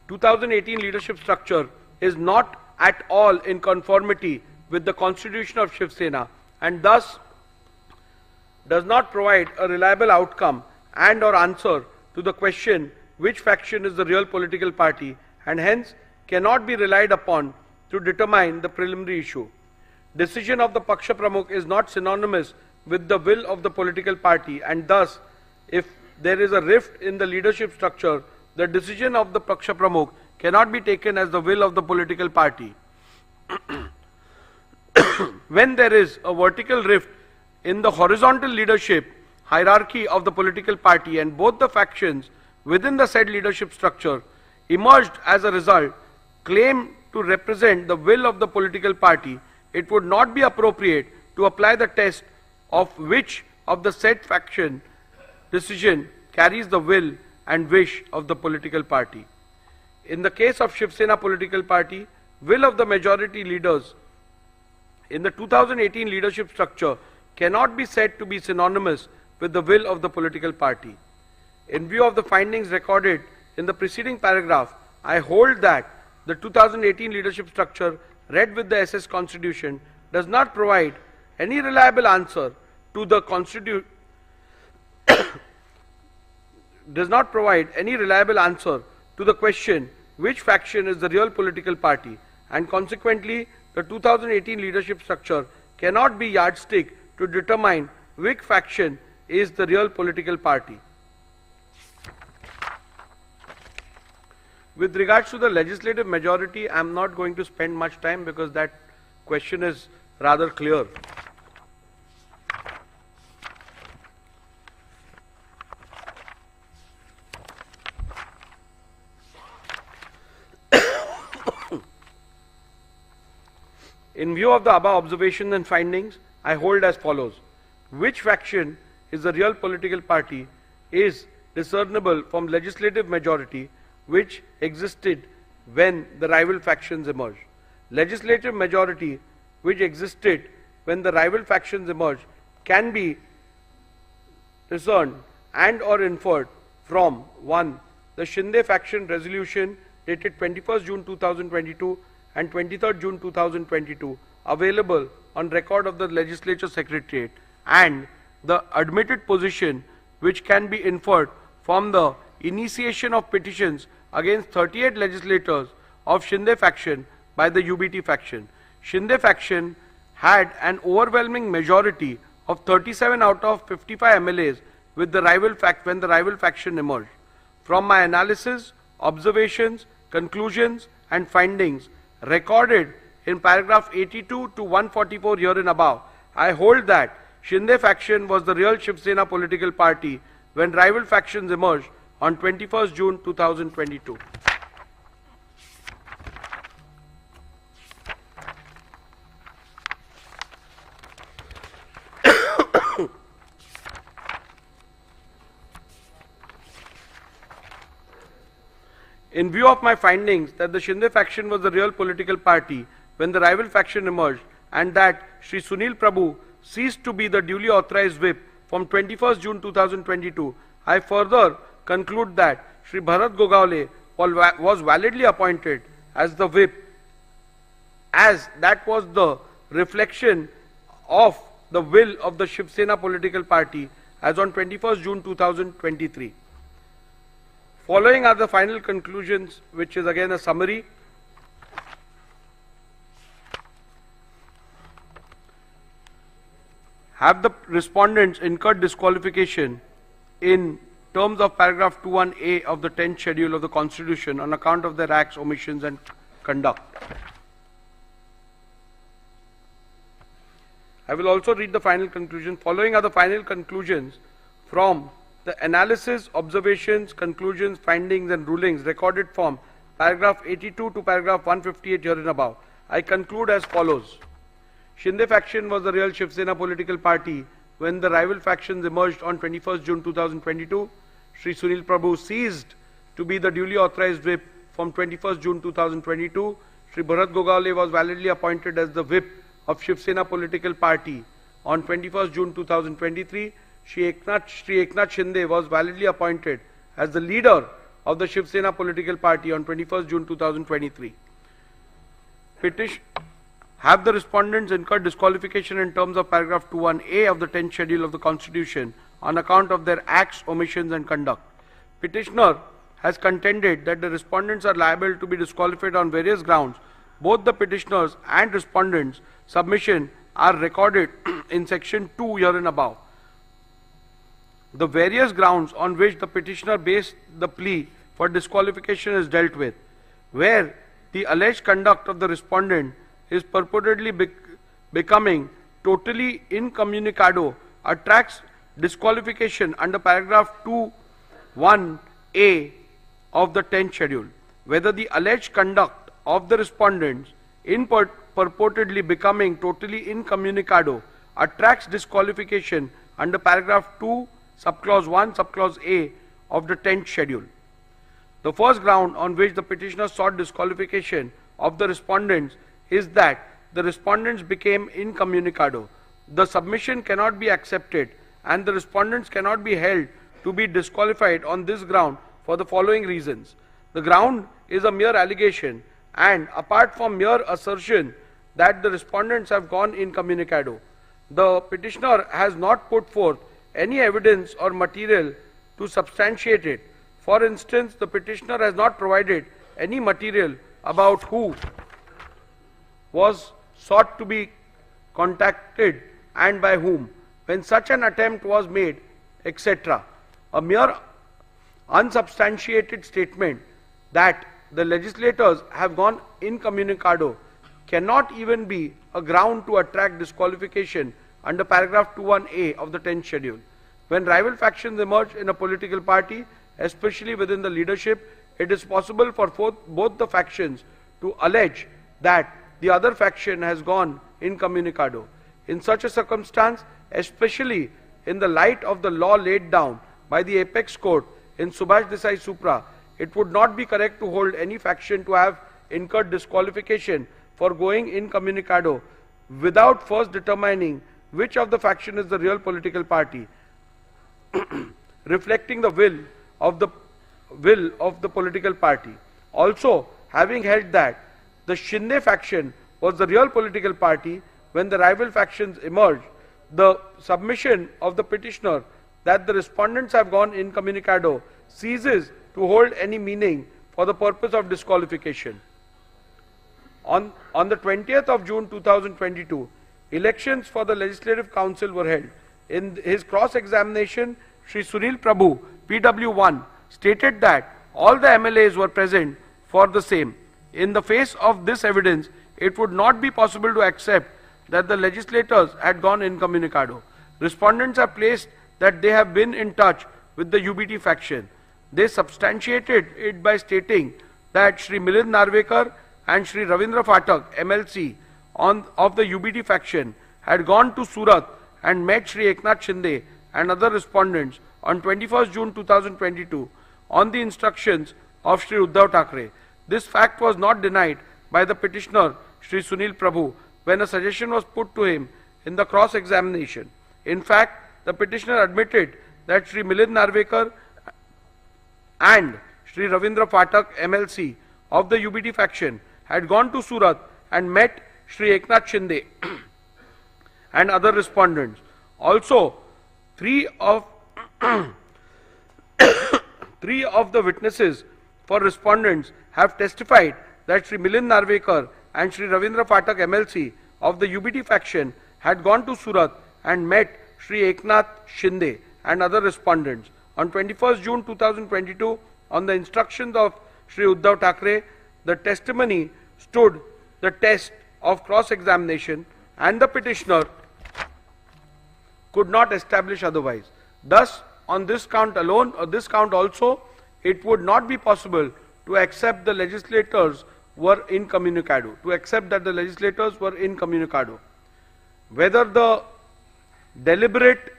The 2018 leadership structure is not at all in conformity with the constitution of Shiv Sena and thus does not provide a reliable outcome and or answer to the question which faction is the real political party and hence cannot be relied upon to determine the preliminary issue. Decision of the Paksha Pramukh is not synonymous with the will of the political party and thus if there is a rift in the leadership structure, the decision of the Paksha Pramukh cannot be taken as the will of the political party. When there is a vertical rift in the horizontal leadership hierarchy of the political party and both the factions within the said leadership structure emerged as a result claim to represent the will of the political party, it would not be appropriate to apply the test of which of the said faction decision carries the will and wish of the political party. In the case of Shiv Sena political party, will of the majority leaders in the 2018 leadership structure cannot be said to be synonymous with the will of the political party. In view of the findings recorded in the preceding paragraph, I hold that the 2018 leadership structure read with the SS Constitution does not provide any reliable answer to the question which faction is the real political party and consequently the 2018 leadership structure cannot be yardstick to determine which faction is the real political party. With regards to the legislative majority, I am not going to spend much time because that question is rather clear. In view of the above observations and findings, I hold as follows. Which faction is the real political party is discernible from legislative majority which existed when the rival factions emerged. Legislative majority which existed when the rival factions emerged can be discerned and or inferred from 1. The Shinde faction resolution dated 21st June 2022 and 23rd June 2022 available on record of the Legislature Secretariat, and the admitted position which can be inferred from the initiation of petitions against 38 legislators of Shinde faction by the UBT faction. Shinde faction had an overwhelming majority of 37 out of 55 MLAs with the when the rival faction emerged. From my analysis, observations, conclusions and findings recorded in paragraph 82 to 144 herein above, I hold that Shinde faction was the real Shiv Sena political party when rival factions emerged on 21st June 2022. In view of my findings that the Shinde faction was the real political party when the rival faction emerged, and that Shri Sunil Prabhu ceased to be the duly authorized whip from 21st June 2022, I further conclude that Shri Bharat Gogaole was validly appointed as the whip, as that was the reflection of the will of the Shiv Sena political party as on 21st June 2023. Following are the final conclusions, which is again a summary. Have the respondents incurred disqualification in terms of paragraph 21A of the 10th schedule of the Constitution on account of their acts, omissions and conduct? I will also read the final conclusion. Following are the final conclusions from the analysis, observations, conclusions, findings and rulings recorded from paragraph 82 to paragraph 158 herein above. I conclude as follows. Shinde faction was the real Shiv Sena political party when the rival factions emerged on 21st June 2022. Shri Sunil Prabhu ceased to be the duly authorized whip from 21st June 2022. Shri Bharat Gogaole was validly appointed as the whip of Shiv Sena political party on 21st June 2023. Shri Eknath Shinde was validly appointed as the leader of the Shiv Sena political party on 21st June 2023. Have the respondents incurred disqualification in terms of paragraph 21A of the 10th schedule of the Constitution on account of their acts, omissions and conduct? Petitioner has contended that the respondents are liable to be disqualified on various grounds. Both the petitioners and respondents' submission are recorded in section 2 herein above. The various grounds on which the petitioner based the plea for disqualification is dealt with, where the alleged conduct of the respondent is purportedly becoming totally incommunicado, attracts disqualification under paragraph 2(1)A of the 10th schedule. Whether the alleged conduct of the respondents in purportedly becoming totally incommunicado attracts disqualification under paragraph 2 subclause 1 subclause A of the 10th schedule. The first ground on which the petitioner sought disqualification of the respondents is that the respondents became incommunicado. The submission cannot be accepted and the respondents cannot be held to be disqualified on this ground for the following reasons. The ground is a mere allegation, and apart from mere assertion that the respondents have gone incommunicado, the petitioner has not put forth any evidence or material to substantiate it. For instance, the petitioner has not provided any material about who was sought to be contacted and by whom, when such an attempt was made, etc. A mere unsubstantiated statement that the legislators have gone incommunicado cannot even be a ground to attract disqualification under paragraph 21A of the 10th schedule. When rival factions emerge in a political party, especially within the leadership, it is possible for both the factions to allege that the other faction has gone incommunicado. In such a circumstance, especially in the light of the law laid down by the apex court in Subhash Desai Supra, it would not be correct to hold any faction to have incurred disqualification for going incommunicado without first determining which of the faction is the real political party, reflecting the will of the political party. Also, having held that the Shinde faction was the real political party when the rival factions emerged, the submission of the petitioner that the respondents have gone incommunicado ceases to hold any meaning for the purpose of disqualification. On the 20th of June 2022, elections for the Legislative Council were held. In his cross-examination, Shri Sunil Prabhu, PW1, stated that all the MLAs were present for the same. In the face of this evidence, it would not be possible to accept that the legislators had gone incommunicado. Respondents have placed that they have been in touch with the UBT faction. They substantiated it by stating that Shri Milind Narvekar and Shri Ravindra Phatak, MLC, of the UBT faction, had gone to Surat and met Shri Eknath Shinde and other respondents on 21st June 2022 on the instructions of Shri Uddhav Thackeray. This fact was not denied by the petitioner Shri Sunil Prabhu when a suggestion was put to him in the cross-examination. In fact, the petitioner admitted that Shri Milind Narvekar and Shri Ravindra Phatak, MLC, of the UBT faction had gone to Surat and met Shri Eknath Shinde and other respondents. Also, three of the witnesses for respondents have testified that Shri Milind Narvekar and Shri Ravindra Phatak, MLC, of the UBT faction had gone to Surat and met Shri Eknath Shinde and other respondents. On 21st June 2022, on the instructions of Shri Uddhav Thackeray, the testimony stood the test of cross-examination and the petitioner could not establish otherwise. Thus, on this count alone, or this count also, it would not be possible to accept the legislators were incommunicado, Whether the deliberate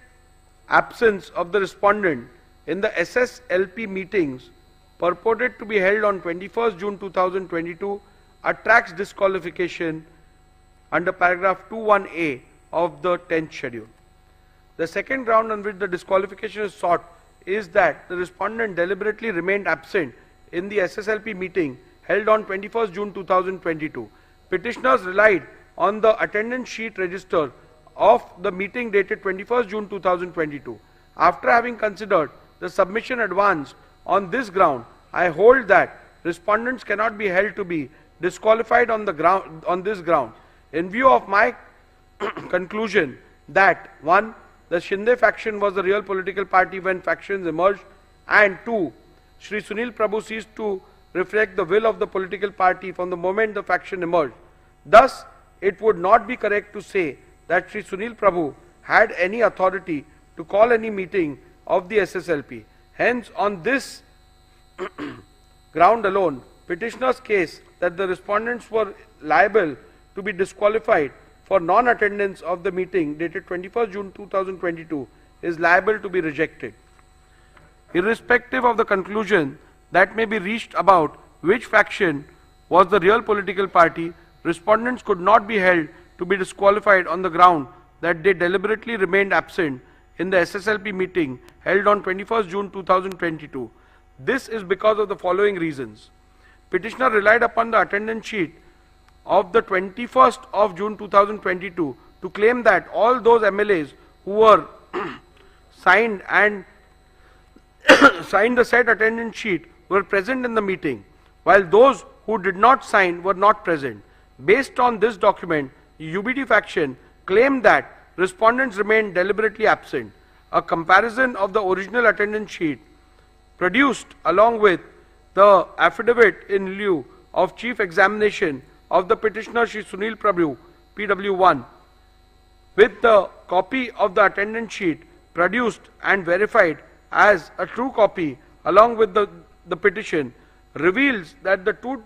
absence of the respondent in the SSLP meetings purported to be held on 21st June 2022 attracts disqualification under paragraph 21A of the 10th schedule. The second ground on which the disqualification is sought is that the respondent deliberately remained absent in the SSLP meeting held on 21st June 2022. Petitioners relied on the attendance sheet register of the meeting dated 21st June 2022. After having considered the submission advanced on this ground, I hold that respondents cannot be held to be disqualified on this ground. In view of my conclusion that 1. The Shinde faction was the real political party when factions emerged, and 2. Shri Sunil Prabhu ceased to reflect the will of the political party from the moment the faction emerged. Thus, it would not be correct to say that Shri Sunil Prabhu had any authority to call any meeting of the SSLP. Hence, on this ground alone, petitioner's case that the respondents were liable to be disqualified for non-attendance of the meeting dated 21st June 2022 is liable to be rejected. Irrespective of the conclusion that may be reached about which faction was the real political party, respondents could not be held to be disqualified on the ground that they deliberately remained absent in the SSLP meeting held on 21st June 2022. This is because of the following reasons. Petitioner relied upon the attendance sheet of the 21st of June 2022 to claim that all those MLAs who were signed the said attendance sheet were present in the meeting, while those who did not sign were not present. Based on this document, the UBT faction claimed that respondents remained deliberately absent. A comparison of the original attendance sheet produced along with the affidavit in lieu of chief examination of the petitioner Shri Sunil Prabhu, PW1, with the copy of the attendance sheet produced and verified as a true copy along with the petition, reveals that the two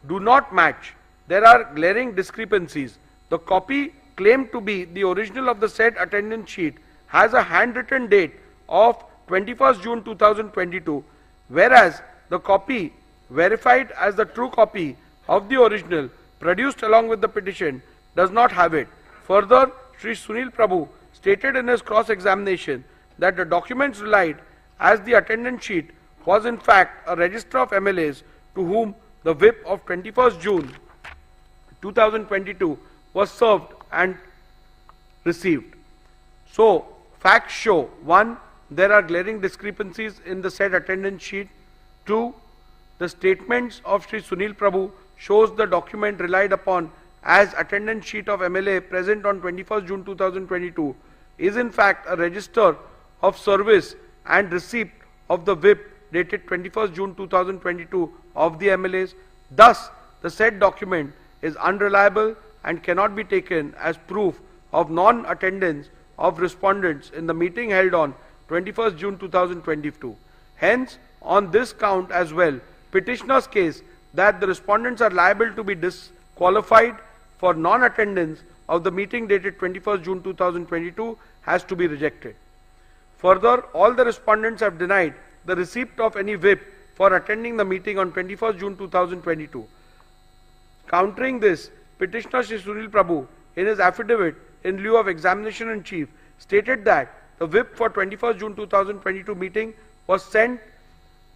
do not match. There are glaring discrepancies. The copy claimed to be the original of the said attendance sheet has a handwritten date of 21st June 2022, whereas the copy verified as the true copy of the original produced along with the petition does not have it. Further, Shri Sunil Prabhu stated in his cross-examination that the documents relied as the attendance sheet was in fact a register of MLAs to whom the whip of 21st June 2022 was served and received. So, facts show: 1. There are glaring discrepancies in the said attendance sheet. 2. The statements of Shri Sunil Prabhu shows the document relied upon as attendance sheet of MLA present on 21st June 2022 is in fact a register of service and receipt of the whip dated 21st June 2022 of the MLAs. Thus, the said document is unreliable and cannot be taken as proof of non-attendance of respondents in the meeting held on 21st June 2022. Hence, on this count as well, petitioner's case that the respondents are liable to be disqualified for non-attendance of the meeting dated 21st June 2022 has to be rejected. Further, all the respondents have denied the receipt of any whip for attending the meeting on 21st June 2022. Countering this, petitioner Shri Sunil Prabhu, in his affidavit in lieu of examination in chief, stated that the whip for 21st June 2022 meeting was sent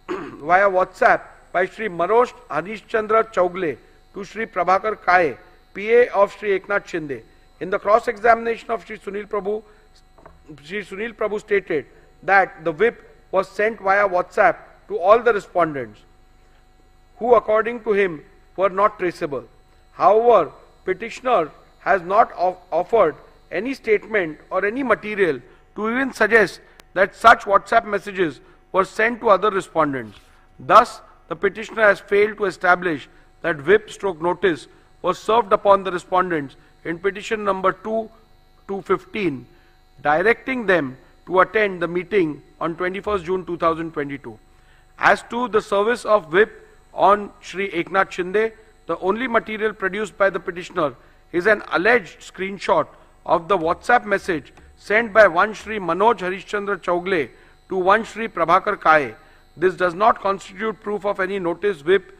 via WhatsApp by Shri Maharashtra Harishchandra Chaugle to Shri Prabhakar Kaye, PA of Shri Eknath Shinde. In the cross-examination of Shri Sunil Prabhu stated that the whip was sent via WhatsApp to all the respondents, who according to him were not traceable. However, petitioner has not offered any statement or any material to even suggest that such WhatsApp messages were sent to other respondents. Thus, the petitioner has failed to establish that whip/notice was served upon the respondents in petition number 2/15, directing them to attend the meeting on 21st June 2022. As to the service of whip on Shri Eknath Shinde, the only material produced by the petitioner is an alleged screenshot of the WhatsApp message sent by one Shri Manoj Harishchandra Chaugle to one Shri Prabhakar Kaye. This does not constitute proof of any notice whip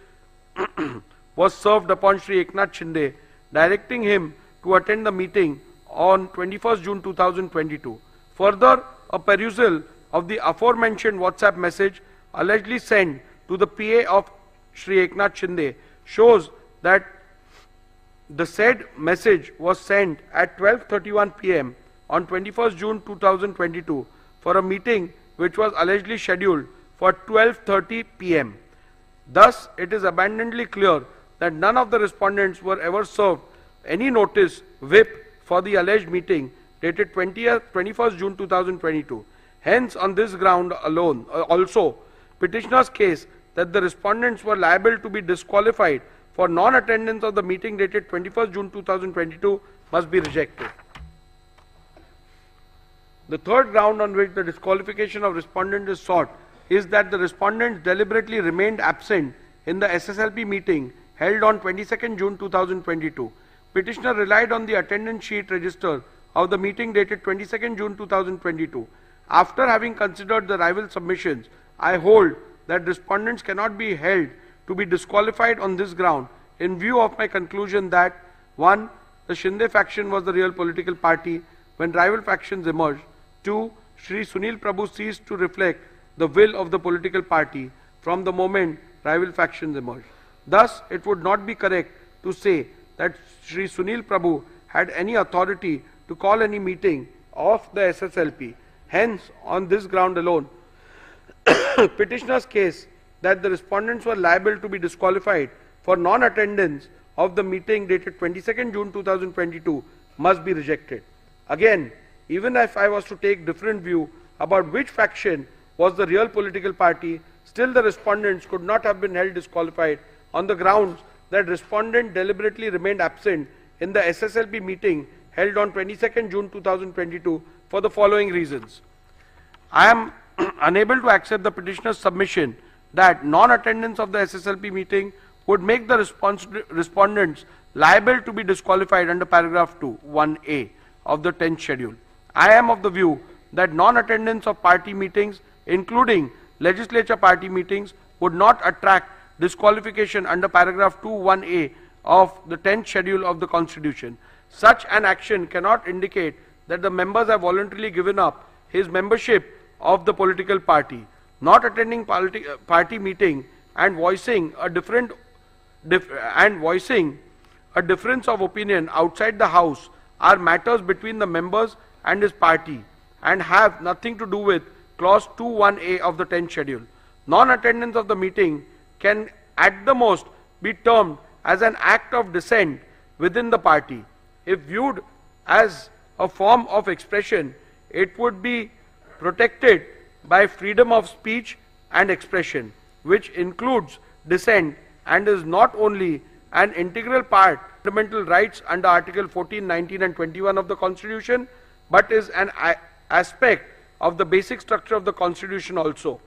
was served upon Shri Eknath Shinde, directing him to attend the meeting on 21st June 2022. Further, a perusal of the aforementioned WhatsApp message allegedly sent to the PA of Shri Eknath Shinde shows that the said message was sent at 12:31 p.m. on 21st June 2022 for a meeting which was allegedly scheduled for 12:30 p.m. Thus, it is abundantly clear that none of the respondents were ever served any notice whip for the alleged meeting dated 21st June 2022. Hence, on this ground alone, also, petitioner's case that the respondents were liable to be disqualified for non-attendance of the meeting dated 21st June 2022 must be rejected. The third ground on which the disqualification of respondent is sought is that the respondents deliberately remained absent in the SSLP meeting held on 22nd June 2022. Petitioner relied on the attendance sheet register of the meeting dated 22nd June 2022. After having considered the rival submissions, I hold that respondents cannot be held to be disqualified on this ground in view of my conclusion that 1. The Shinde faction was the real political party when rival factions emerged. 2. Shri Sunil Prabhu ceased to reflect the will of the political party from the moment rival factions emerged. Thus, it would not be correct to say that Shri Sunil Prabhu had any authority to call any meeting of the SSLP. Hence, on this ground alone, petitioner's case that the respondents were liable to be disqualified for non-attendance of the meeting dated 22nd June 2022 must be rejected. Again, even if I was to take different view about which faction was the real political party, still the respondents could not have been held disqualified on the grounds that respondent deliberately remained absent in the SSLP meeting held on 22nd June 2022 for the following reasons. I am unable to accept the petitioner's submission that non-attendance of the SSLP meeting would make the respondents liable to be disqualified under paragraph 2, 1A of the 10th schedule. I am of the view that non-attendance of party meetings, including legislature party meetings, would not attract disqualification under paragraph 2, 1A of the 10th schedule of the Constitution. Such an action cannot indicate that the members have voluntarily given up his membership of the political party. Not attending party meeting and voicing a difference of opinion outside the House are matters between the members and his party and have nothing to do with clause 2(1)(a) of the 10th schedule. Non-attendance of the meeting can at the most be termed as an act of dissent within the party. If viewed as a form of expression, it would be protected by freedom of speech and expression, which includes dissent and is not only an integral part of fundamental rights under Article 14, 19 and 21 of the Constitution, but is an aspect of the basic structure of the Constitution also.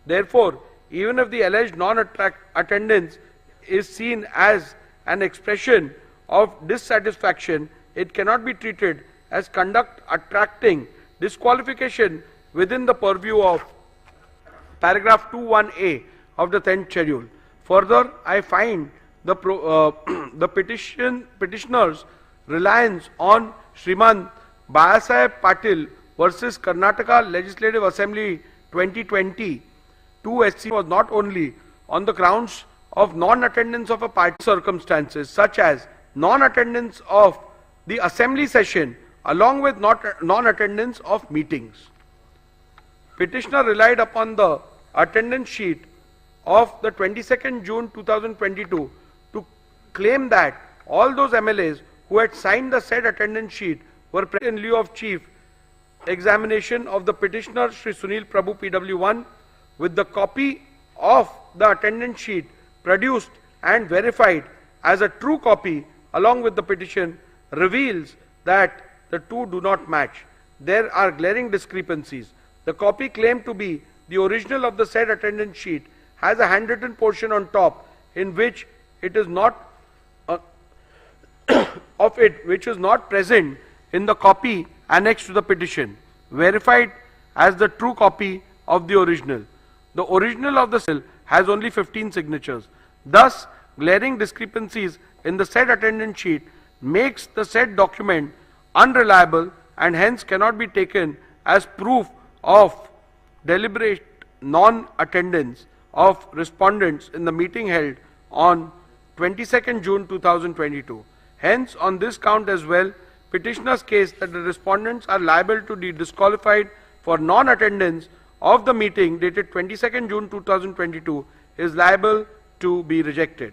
Therefore, even if the alleged non-attendance is seen as an expression of dissatisfaction, it cannot be treated as conduct attracting disqualification within the purview of paragraph 2(1)(a) of the 10th schedule. Further, I find the petitioner's reliance on Shriman Bayasaheb Patil versus Karnataka Legislative Assembly 2020 2SC was not only on the grounds of non-attendance of a party circumstances such as non-attendance of the assembly session along with non-attendance of meetings. Petitioner relied upon the attendance sheet of the 22nd June 2022 to claim that all those MLAs who had signed the said attendance sheet were present in lieu of chief examination of the petitioner Shri Sunil Prabhu PW1 with the copy of the attendance sheet produced and verified as a true copy along with the petition reveals that the two do not match. There are glaring discrepancies. The copy claimed to be the original of the said attendance sheet has a handwritten portion on top in which it is not which is not present in the copy annexed to the petition, verified as the true copy of the original. The original of the seal has only 15 signatures. Thus, glaring discrepancies in the said attendance sheet makes the said document unreliable and hence cannot be taken as proof of deliberate non-attendance of respondents in the meeting held on 22nd June 2022. Hence, on this count as well, petitioner's case that the respondents are liable to be disqualified for non-attendance of the meeting dated 22nd June 2022 is liable to be rejected.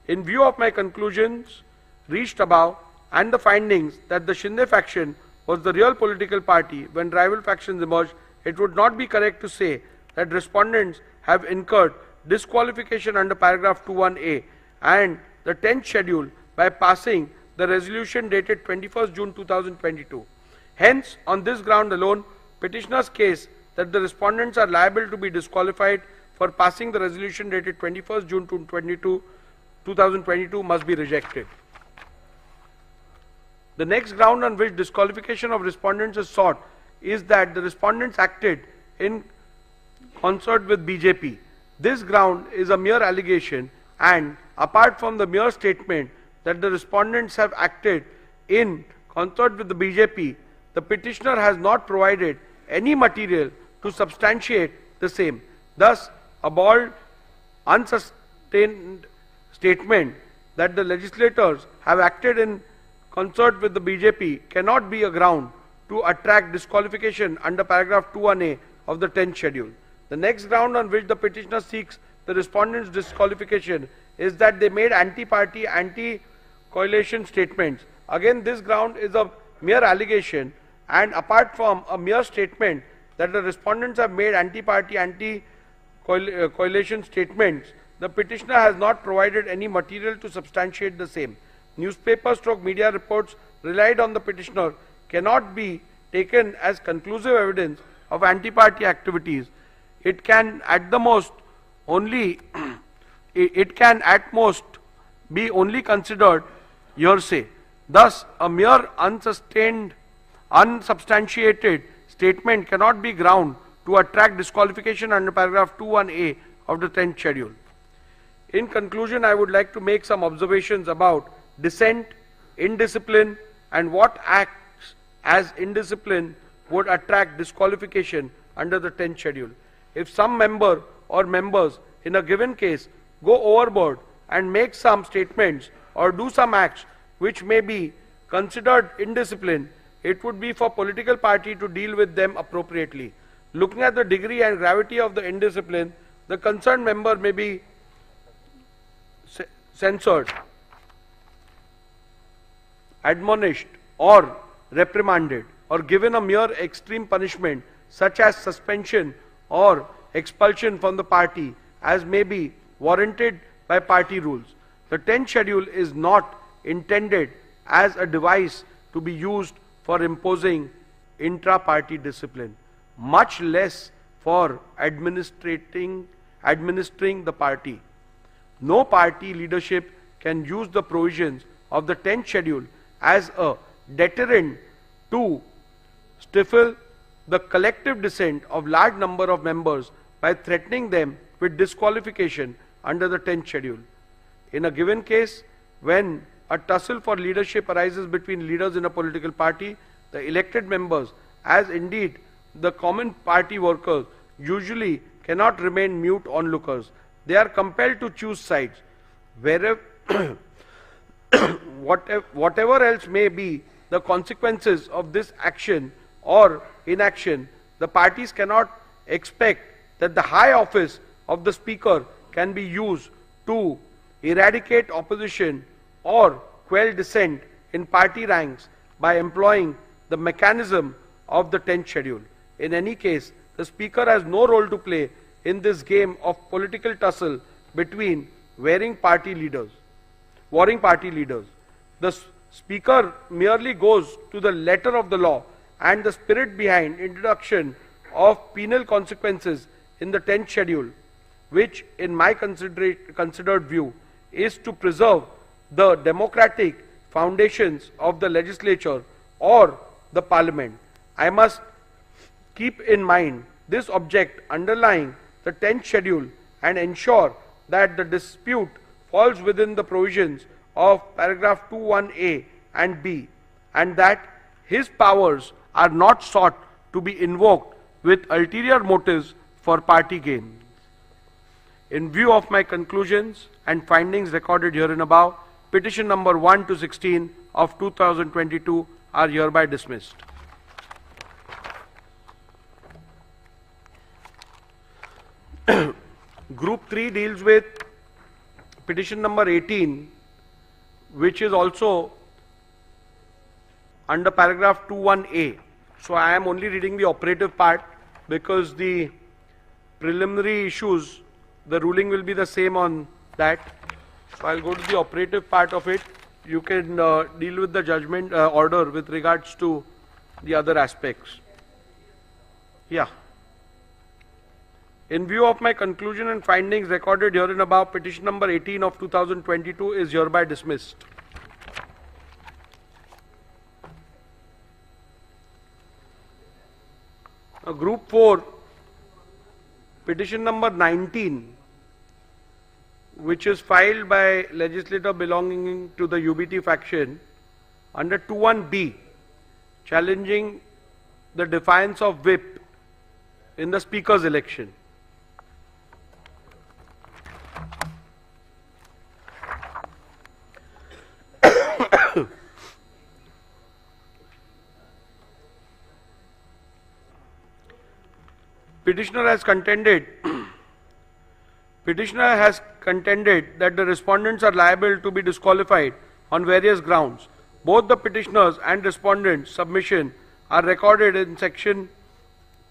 In view of my conclusions reached above and the findings that the Shinde faction was the real political party when rival factions emerged, it would not be correct to say that respondents have incurred disqualification under paragraph 2(1)(a) and the 10th schedule by passing the resolution dated 21st June 2022. Hence, on this ground alone, petitioner's case that the respondents are liable to be disqualified for passing the resolution dated 21st June 2022 must be rejected. The next ground on which disqualification of respondents is sought is that the respondents acted in concert with BJP. This ground is a mere allegation, and apart from the mere statement that the respondents have acted in concert with the BJP, the petitioner has not provided any material to substantiate the same. Thus, a bald, unsustained statement that the legislators have acted in concert with the BJP cannot be a ground to attract disqualification under paragraph 2(1)(a) of the 10th schedule. The next ground on which the petitioner seeks the respondents' disqualification is that they made anti-party, anti-coalition statements. Again, this ground is a mere allegation, and apart from a mere statement that the respondents have made anti-party, anti-coalition statements, the petitioner has not provided any material to substantiate the same. Newspaper/media reports relied on the petitioner cannot be taken as conclusive evidence of anti-party activities. It can at most be only considered hearsay. Thus, a mere unsubstantiated statement cannot be ground to attract disqualification under paragraph 2(1)(a) of the 10th schedule. In conclusion, I would like to make some observations about dissent, indiscipline, and what acts as indiscipline would attract disqualification under the 10th schedule. If some member or members in a given case go overboard and make some statements or do some acts which may be considered indiscipline, it would be for political party to deal with them appropriately. Looking at the degree and gravity of the indiscipline, the concerned member may be censured, admonished or reprimanded or given a mere extreme punishment such as suspension or expulsion from the party as may be warranted by party rules. The 10th schedule is not intended as a device to be used for imposing intra-party discipline, much less for administering the party. No party leadership can use the provisions of the 10th schedule as a deterrent to stifle the collective dissent of large number of members by threatening them with disqualification under the 10th schedule. In a given case, when a tussle for leadership arises between leaders in a political party, the elected members, as indeed the common party workers, usually cannot remain mute onlookers. They are compelled to choose sides. Wherever whatever else may be the consequences of this action or inaction, the parties cannot expect that the high office of the speaker can be used to eradicate opposition or quell dissent in party ranks by employing the mechanism of the 10th schedule. In any case, the speaker has no role to play in this game of political tussle between warring party leaders. The speaker merely goes to the letter of the law and the spirit behind introduction of penal consequences in the 10th schedule, which in my considered view is to preserve the democratic foundations of the legislature or the parliament. I must keep in mind this object underlying the 10th schedule and ensure that the dispute falls within the provisions of paragraph 21A and B, and that his powers are not sought to be invoked with ulterior motives for party gain. In view of my conclusions and findings recorded herein above, petition number 1 to 16 of 2022 are hereby dismissed. Group 3 deals with petition number 18, which is also under paragraph 21A. So I am only reading the operative part because the preliminary issues, the ruling will be the same on that. So I'll go to the operative part of it. You can deal with the judgment order with regards to the other aspects. Yeah. In view of my conclusion and findings recorded herein above, petition number 18 of 2022 is hereby dismissed. Group 4, petition number 19, which is filed by legislator belonging to the UBT faction under 21B, challenging the defiance of whip in the speaker's election. Petitioner has contended that the respondents are liable to be disqualified on various grounds. Both the petitioners and respondents' submission are recorded in section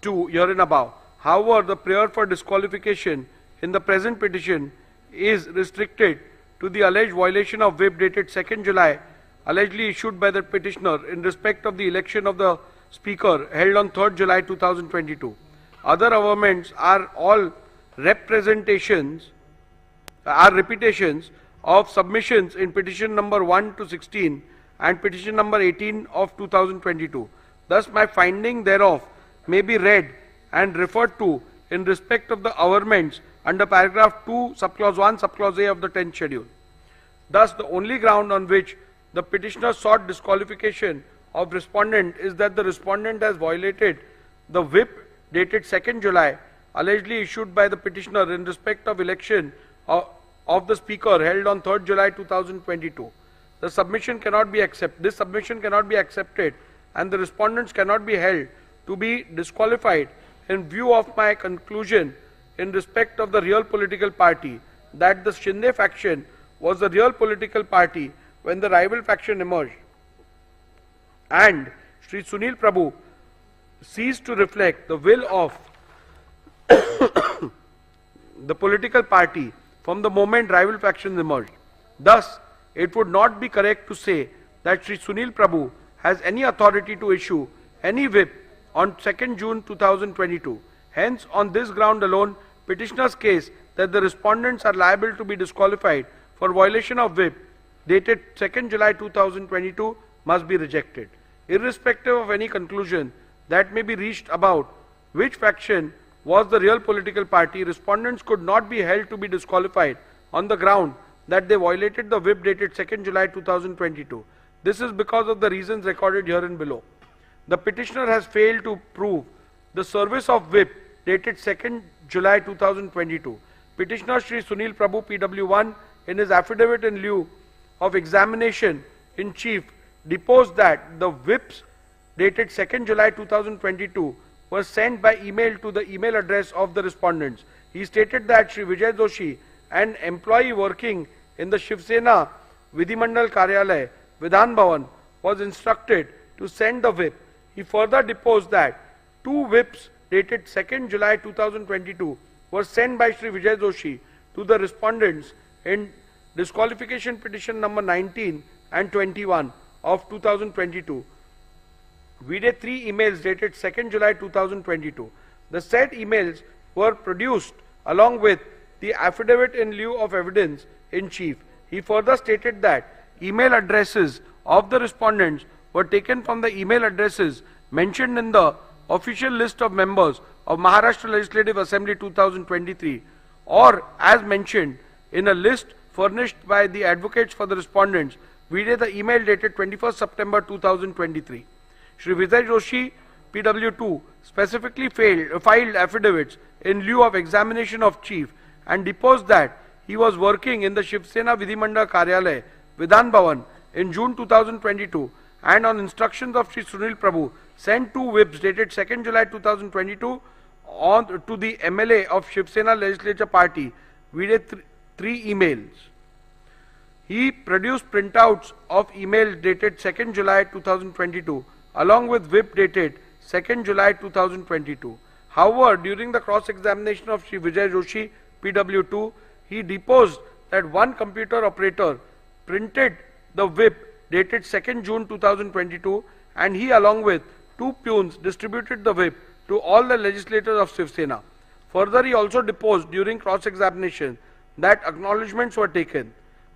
2 herein above. However, the prayer for disqualification in the present petition is restricted to the alleged violation of whip dated 2nd July, allegedly issued by the petitioner in respect of the election of the speaker held on 3rd July 2022. Other averments are all repetitions of submissions in petition number 1 to 16 and petition number 18 of 2022. Thus, my finding thereof may be read and referred to in respect of the averments under paragraph 2, subclause 1, subclause A of the 10th schedule. Thus, the only ground on which the petitioner sought disqualification of respondent is that the respondent has violated the whip dated 2nd July, allegedly issued by the petitioner in respect of election of the Speaker held on 3rd July 2022. The submission cannot be accepted. This submission cannot be accepted, and the respondents cannot be held to be disqualified in view of my conclusion in respect of the real political party that the Shinde faction was the real political party when the rival faction emerged, and Shri Sunil Prabhu ceased to reflect the will of the political party from the moment rival factions emerged. Thus, it would not be correct to say that Shri Sunil Prabhu has any authority to issue any whip on 2nd June 2022. Hence, on this ground alone, petitioner's case that the respondents are liable to be disqualified for violation of whip dated 2nd July 2022 must be rejected. Irrespective of any conclusion that may be reached about which faction was the real political party, respondents could not be held to be disqualified on the ground that they violated the whip dated 2nd July 2022. This is because of the reasons recorded herein below. The petitioner has failed to prove the service of whip dated 2nd July 2022. Petitioner Shri Sunil Prabhu PW1 in his affidavit in lieu of examination in chief deposed that the whips dated 2nd July 2022 were sent by email to the email address of the respondents. He stated that Shri Vijay Joshi, an employee working in the Shivsena Vidhimandal Karyalay, Vidhan Bhavan, was instructed to send the whip. He further deposed that 2 whips dated 2nd July 2022 were sent by Shri Vijay Joshi to the respondents in disqualification petition number 19 and 21 of 2022. Vide 3 emails dated 2nd July 2022. The said emails were produced along with the affidavit in lieu of evidence in chief. He further stated that email addresses of the respondents were taken from the email addresses mentioned in the official list of members of Maharashtra Legislative Assembly 2023 or as mentioned in a list furnished by the advocates for the respondents. Vide the email dated 21st September 2023. Shri Vijay Joshi PW2 specifically filed affidavits in lieu of examination of chief and deposed that he was working in the Shivsena Vidhimandal Karyalay, Vidhan Bhavan in June 2022 and on instructions of Shri Sunil Prabhu sent 2 whips dated 2nd July 2022 to the MLA of Shivsena Legislature Party. We did 3 emails. He produced printouts of email dated 2nd July 2022 along with whip dated 2nd July 2022. However, during the cross-examination of Shri Vijay Joshi PW2, he deposed that one computer operator printed the whip dated 2nd June 2022 and he along with 2 peons distributed the whip to all the legislators of Shiv Sena. Further, he also deposed during cross-examination that acknowledgements were taken.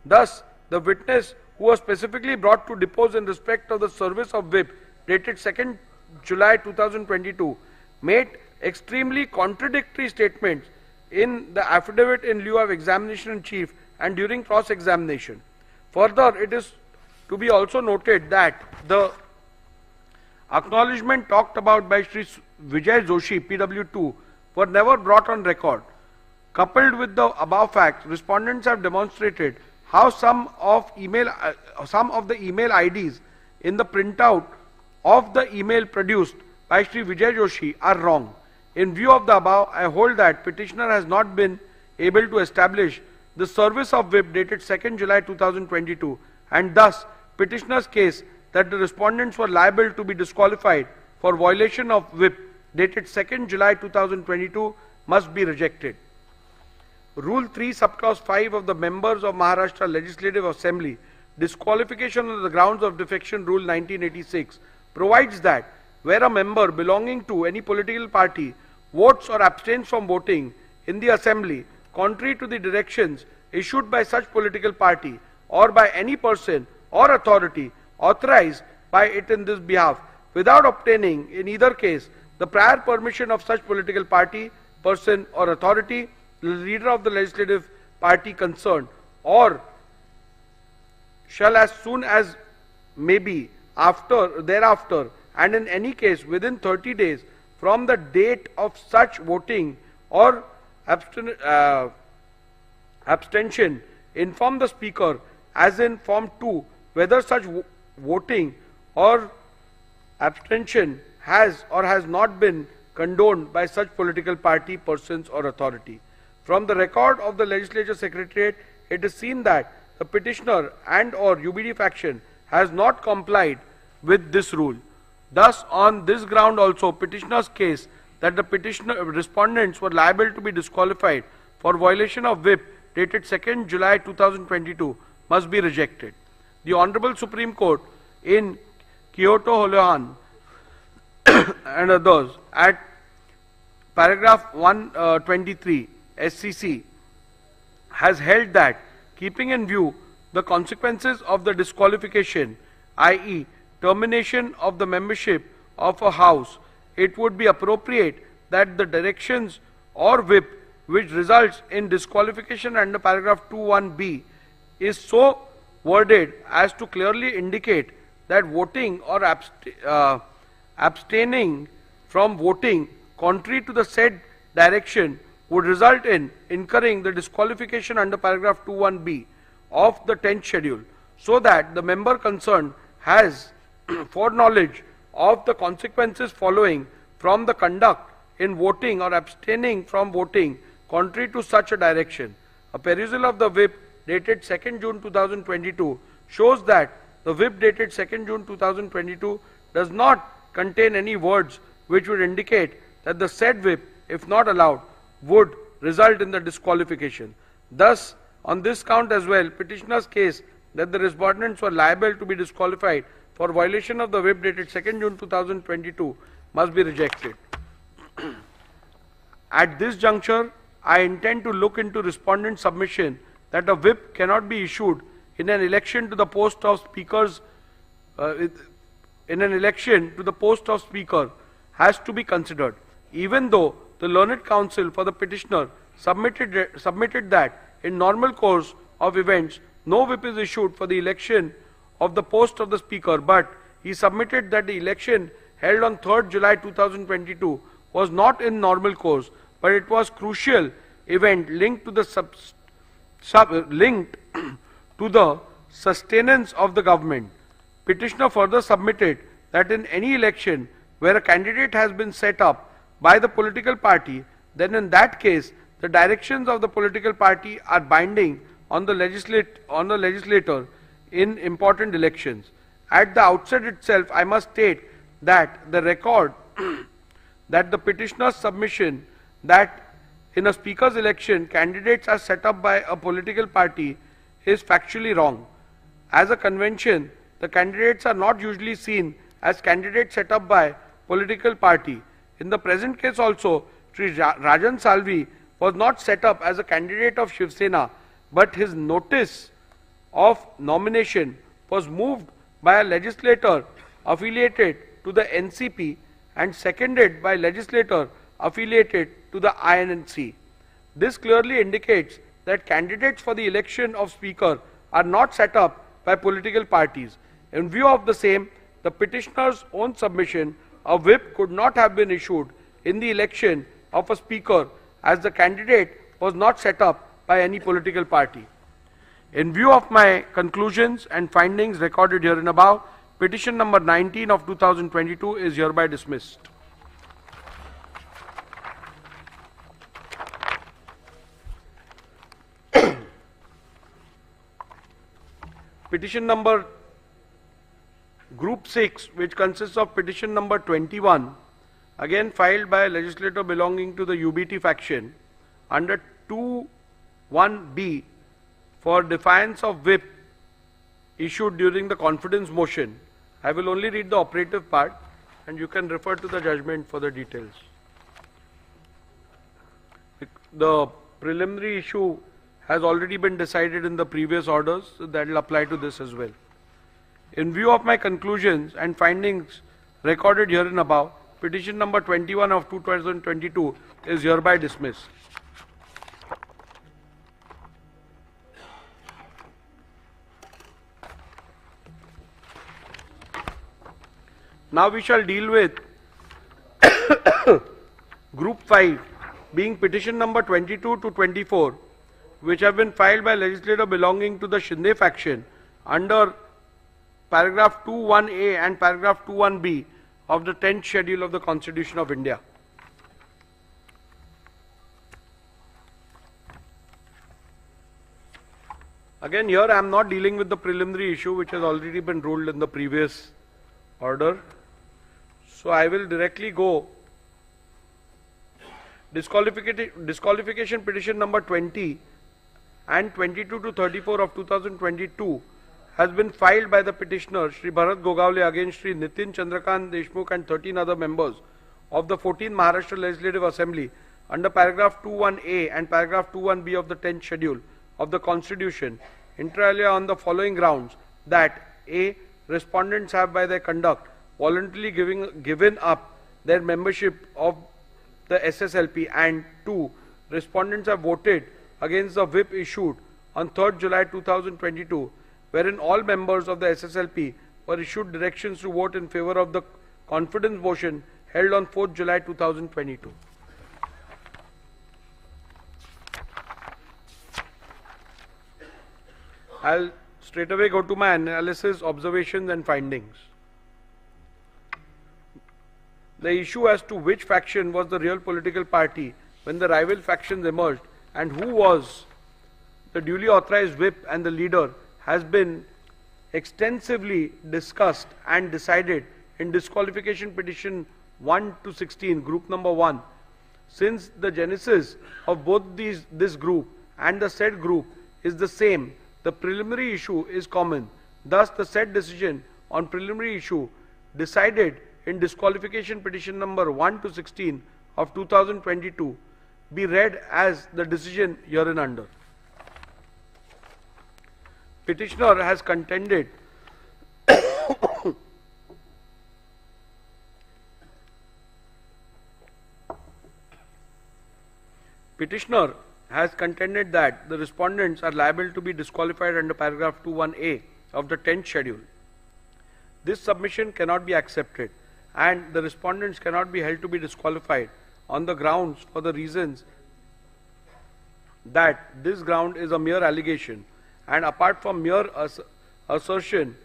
Thus, the witness who was specifically brought to depose in respect of the service of whip dated 2nd July 2022 made extremely contradictory statements in the affidavit in lieu of examination in chief and during cross-examination. Further, it is to be also noted that the acknowledgement talked about by Shri Vijay Joshi PW2 were never brought on record. Coupled with the above facts, respondents have demonstrated how some of the email IDs in the printout of the email produced by Shri Vijay Joshi are wrong. In view of the above, I hold that petitioner has not been able to establish the service of whip dated 2nd July 2022 and thus petitioner's case that the respondents were liable to be disqualified for violation of whip dated 2nd July 2022 must be rejected. Rule 3 subclause 5 of the members of Maharashtra Legislative Assembly disqualification on the grounds of defection rule 1986 provides that where a member belonging to any political party votes or abstains from voting in the assembly contrary to the directions issued by such political party or by any person or authority authorized by it in this behalf without obtaining in either case the prior permission of such political party, person or authority, the leader of the legislative party concerned, or shall as soon as may be thereafter and in any case within 30 days from the date of such voting or abstention, inform the Speaker, as in Form 2, whether such voting or abstention has or has not been condoned by such political party, persons or authority. From the record of the Legislature Secretariat, it is seen that the petitioner and or UBD faction has not complied with this rule. Thus, on this ground also, petitioner's case that the respondents were liable to be disqualified for violation of whip dated 2nd July 2022 must be rejected. The Honorable Supreme Court in Kyoto Holohan and others at paragraph 123 SCC has held that, keeping in view the consequences of the disqualification, i.e. termination of the membership of a house, it would be appropriate that the directions or whip which results in disqualification under paragraph 21b is so worded as to clearly indicate that voting or abstaining from voting contrary to the said direction would result in incurring the disqualification under paragraph 21b of the 10th schedule, so that the member concerned has foreknowledge of the consequences following from the conduct in voting or abstaining from voting contrary to such a direction. A perusal of the whip dated 2nd June 2022 shows that the whip dated 2nd June 2022 does not contain any words which would indicate that the said whip, if not allowed, would result in the disqualification. Thus, on this count as well, petitioner's case that the respondents were liable to be disqualified for violation of the whip dated 2nd June 2022 must be rejected. At this juncture, I intend to look into respondent's submission that a whip cannot be issued in an election to the post of speakers has to be considered, even though the learned counsel for the petitioner submitted that in normal course of events no whip is issued for the election of the post of the speaker, but he submitted that the election held on 3rd July 2022 was not in normal course, but it was crucial event linked to the sustenance of the government. Petitioner further submitted that in any election where a candidate has been set up by the political party, then in that case the directions of the political party are binding on the legislator in important elections. At the outset itself, I must state that the record that the petitioner's submission that in a speaker's election candidates are set up by a political party is factually wrong. As a convention, the candidates are not usually seen as candidates set up by political party. In the present case also, Sri Rajan Salvi was not set up as a candidate of Shivsena, but his notice of nomination was moved by a legislator affiliated to the NCP and seconded by legislator affiliated to the INC. This clearly indicates that candidates for the election of speaker are not set up by political parties. In view of the same, the petitioner's own submission, a whip could not have been issued in the election of a speaker as the candidate was not set up by any political party. In view of my conclusions and findings recorded herein above, petition number 19 of 2022 is hereby dismissed. Petition number Group 6, which consists of petition number 21, again filed by a legislator belonging to the UBT faction under 2(1)(b) for defiance of whip issued during the confidence motion. I will only read the operative part and you can refer to the judgment for the details. The preliminary issue has already been decided in the previous orders, so that will apply to this as well. In view of my conclusions and findings recorded herein above, petition number 21 of 2022 is hereby dismissed. Now we shall deal with Group 5, being petition number 22 to 24, which have been filed by legislator belonging to the Shinde faction under paragraph 21A and paragraph 21B of the 10th schedule of the Constitution of India. Again, here I am not dealing with the preliminary issue which has already been ruled in the previous order. So I will directly go. Disqualification petition number 20 and 22 to 34 of 2022 has been filed by the petitioner Shri Bharat Gogawale against Shri Nitin Chandrakant Deshmukh and 13 other members of the 14th Maharashtra Legislative Assembly under paragraph 21A and paragraph 21B of the 10th schedule of the Constitution, inter alia on the following grounds: that A. Respondents have by their conduct voluntarily given up their membership of the SSLP, and 2. Respondents have voted against the whip issued on 3rd July 2022, wherein all members of the SSLP were issued directions to vote in favor of the confidence motion held on 4th July 2022. I'll straight away go to my analysis, observations and findings. The issue as to which faction was the real political party when the rival factions emerged and who was the duly authorized whip and the leader has been extensively discussed and decided in disqualification petition 1 to 16, group number 1. Since the genesis of both this group and the said group is the same, the preliminary issue is common. Thus, the said decision on preliminary issue decided in disqualification petition number 1 to 16 of 2022 be read as the decision hereunder. Petitioner has contended Petitioner has contended that the respondents are liable to be disqualified under paragraph 21A of the 10th schedule. This submission cannot be accepted and the respondents cannot be held to be disqualified on the grounds for the reasons that this ground is a mere allegation, and apart from mere assertion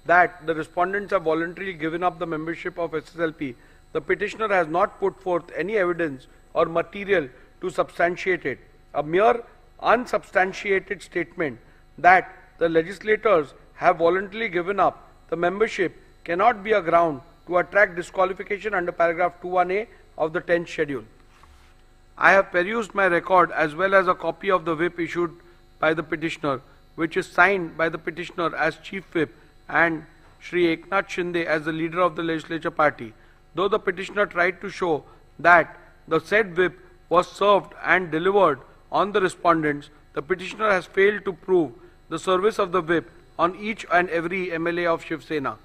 that the respondents have voluntarily given up the membership of SSLP, the petitioner has not put forth any evidence or material to substantiate it. A mere unsubstantiated statement that the legislators have voluntarily given up the membership cannot be a ground to attract disqualification under paragraph 21A of the 10th schedule. I have perused my record as well as a copy of the whip issued by the petitioner, which is signed by the petitioner as Chief Whip and Shri Eknath Shinde as the leader of the legislature party. Though the petitioner tried to show that the said whip was served and delivered on the respondents, the petitioner has failed to prove the service of the whip on each and every MLA of Shivsena.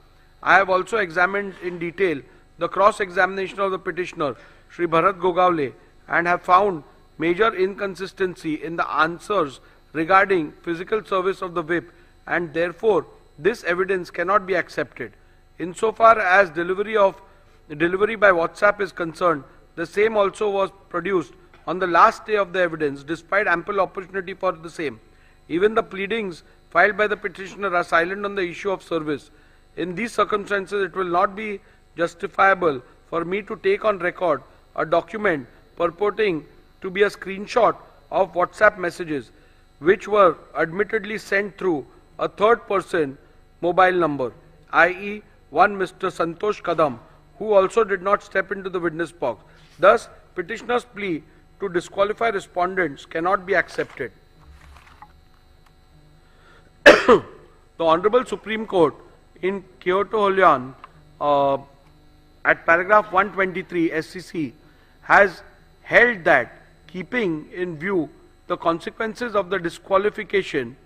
I have also examined in detail the cross-examination of the petitioner, Shri Bharat Gogawale, and have found major inconsistency in the answers regarding physical service of the whip, and therefore this evidence cannot be accepted. Insofar as delivery by WhatsApp is concerned, the same also was produced on the last day of the evidence despite ample opportunity for the same. Even the pleadings filed by the petitioner are silent on the issue of service. In these circumstances, it will not be justifiable for me to take on record a document purporting to be a screenshot of WhatsApp messages which were admittedly sent through a third person mobile number, i.e. one Mr. Santosh Kadam, who also did not step into the witness box. Thus, petitioner's plea to disqualify respondents cannot be accepted. The Honorable Supreme Court in Kyoto Hulyan at paragraph 123 SCC has held that, keeping in view the consequences of the disqualification,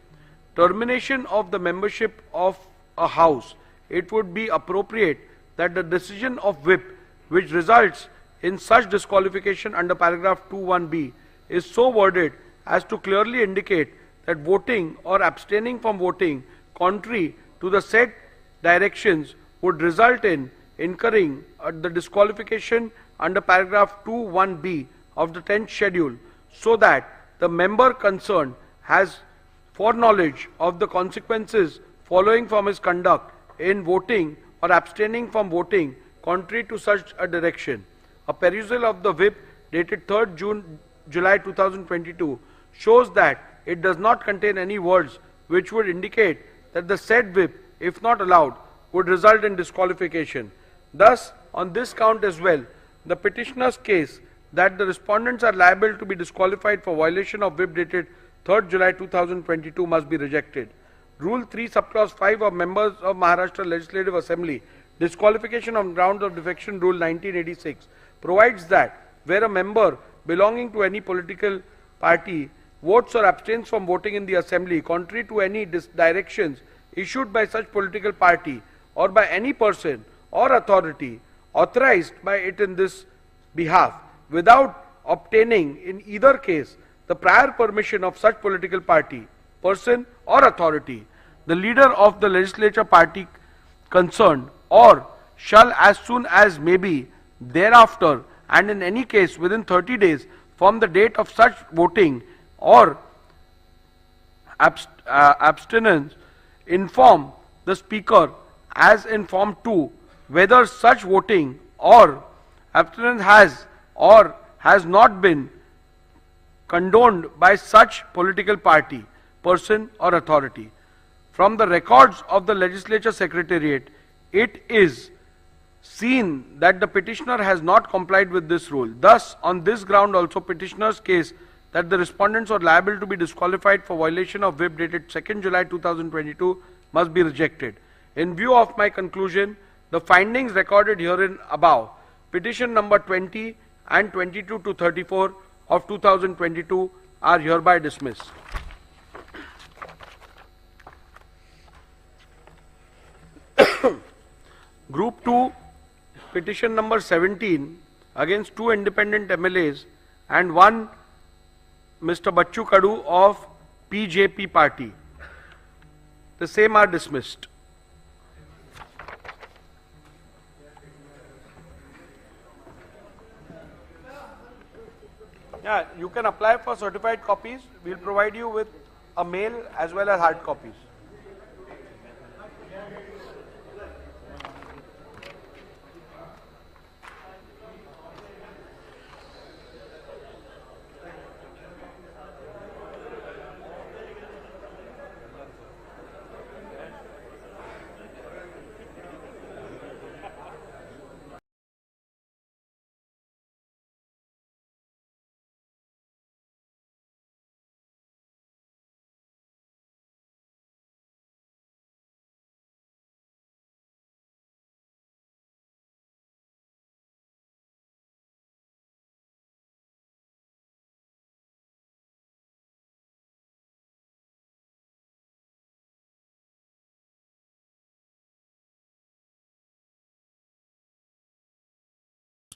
termination of the membership of a house, it would be appropriate that the decision of whip which results in such disqualification under paragraph 21B is so worded as to clearly indicate that voting or abstaining from voting contrary to the said directions would result in incurring the disqualification under paragraph 21B of the 10th schedule, so that the member concerned has foreknowledge of the consequences following from his conduct in voting or abstaining from voting contrary to such a direction. A perusal of the whip dated 3rd July 2022 shows that it does not contain any words which would indicate that the said whip, if not allowed, would result in disqualification. Thus, on this count as well, the petitioner's case that the respondents are liable to be disqualified for violation of whip dated 3rd July 2022 must be rejected. Rule 3 subclause 5 of members of Maharashtra Legislative Assembly, disqualification on grounds of defection rule 1986, provides that where a member belonging to any political party votes or abstains from voting in the assembly contrary to any directions issued by such political party or by any person or authority authorized by it in this behalf, without obtaining in either case the prior permission of such political party, person or authority, the leader of the legislature party concerned, or shall as soon as may be thereafter and in any case within 30 days from the date of such voting or abstinence, inform the speaker as in form 2 whether such voting or abstinence has or has not been condoned by such political party, person or authority. From the records of the legislature secretariat, it is seen that the petitioner has not complied with this rule. Thus, on this ground also, petitioner's case that the respondents are liable to be disqualified for violation of whip dated 2nd July 2022 must be rejected. In view of my conclusion, the findings recorded herein above, petition number 20 and 22 to 34 of 2022 are hereby dismissed. Group 2, petition number 17 against 2 independent MLAs and 1 Mr. Bachchu Kadu of PJP party. The same are dismissed. Yeah, you can apply for certified copies. We will provide you with a mail as well as hard copies.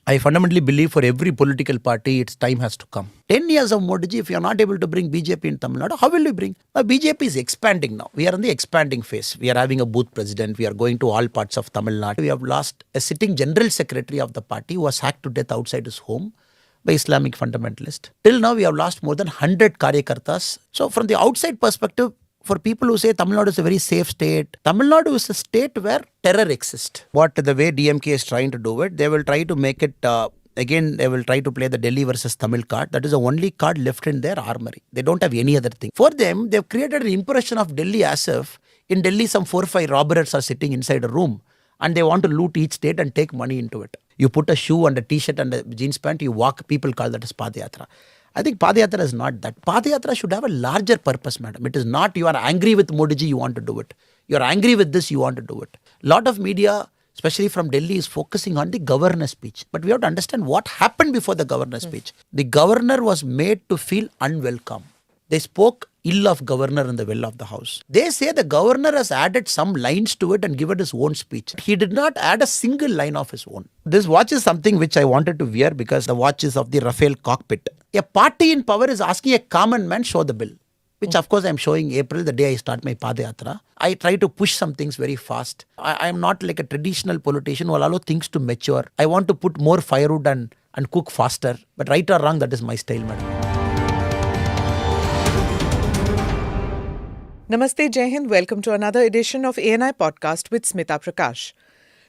I fundamentally believe for every political party, its time has to come. 10 years of Modi ji, if you are not able to bring BJP in Tamil Nadu, how will you bring? Now, BJP is expanding now. We are in the expanding phase. We are having a booth president. We are going to all parts of Tamil Nadu. We have lost a sitting general secretary of the party who was hacked to death outside his home by Islamic fundamentalist. Till now, we have lost more than 100 Karyakartas. So, from the outside perspective, for people who say Tamil Nadu is a very safe state, Tamil Nadu is a state where terror exists. What the way DMK is trying to do it, they will try to make it, again, they will try to play the Delhi versus Tamil card. That is the only card left in their armory. They don't have any other thing. For them, they have created an impression of Delhi as if in Delhi some 4 or 5 robbers are sitting inside a room and they want to loot each state and take money into it. You put a shoe and a t-shirt and a jeans pant, you walk, people call that as Padayatra. I think Padayatra is not that. Padayatra should have a larger purpose, madam. It is not you are angry with Modi ji, you want to do it. You are angry with this, you want to do it. Lot of media, especially from Delhi, is focusing on the governor's speech. But we have to understand what happened before the governor's speech. The governor was made to feel unwelcome. They spoke ill of governor in the well of the house. They say the governor has added some lines to it and given his own speech. He did not add a single line of his own. This watch is something which I wanted to wear because the watch is of the Rafael cockpit. A party in power is asking a common man show the bill, which of course I am showing April, the day I start my Padayatra. I try to push some things very fast. I am not like a traditional politician who will allow things to mature. I want to put more firewood and cook faster. But right or wrong, that is my style, madam. Namaste, Jai Hind. Welcome to another edition of ANI Podcast with Smita Prakash.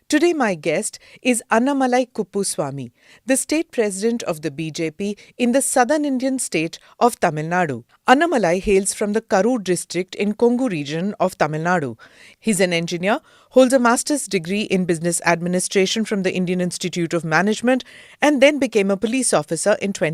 Today my guest is Annamalai Kuppuswamy, the state president of the BJP in the southern Indian state of Tamil Nadu. Annamalai hails from the Karur district in Kongu region of Tamil Nadu. He's an engineer, holds a master's degree in business administration from the Indian Institute of Management and then became a police officer in 2010.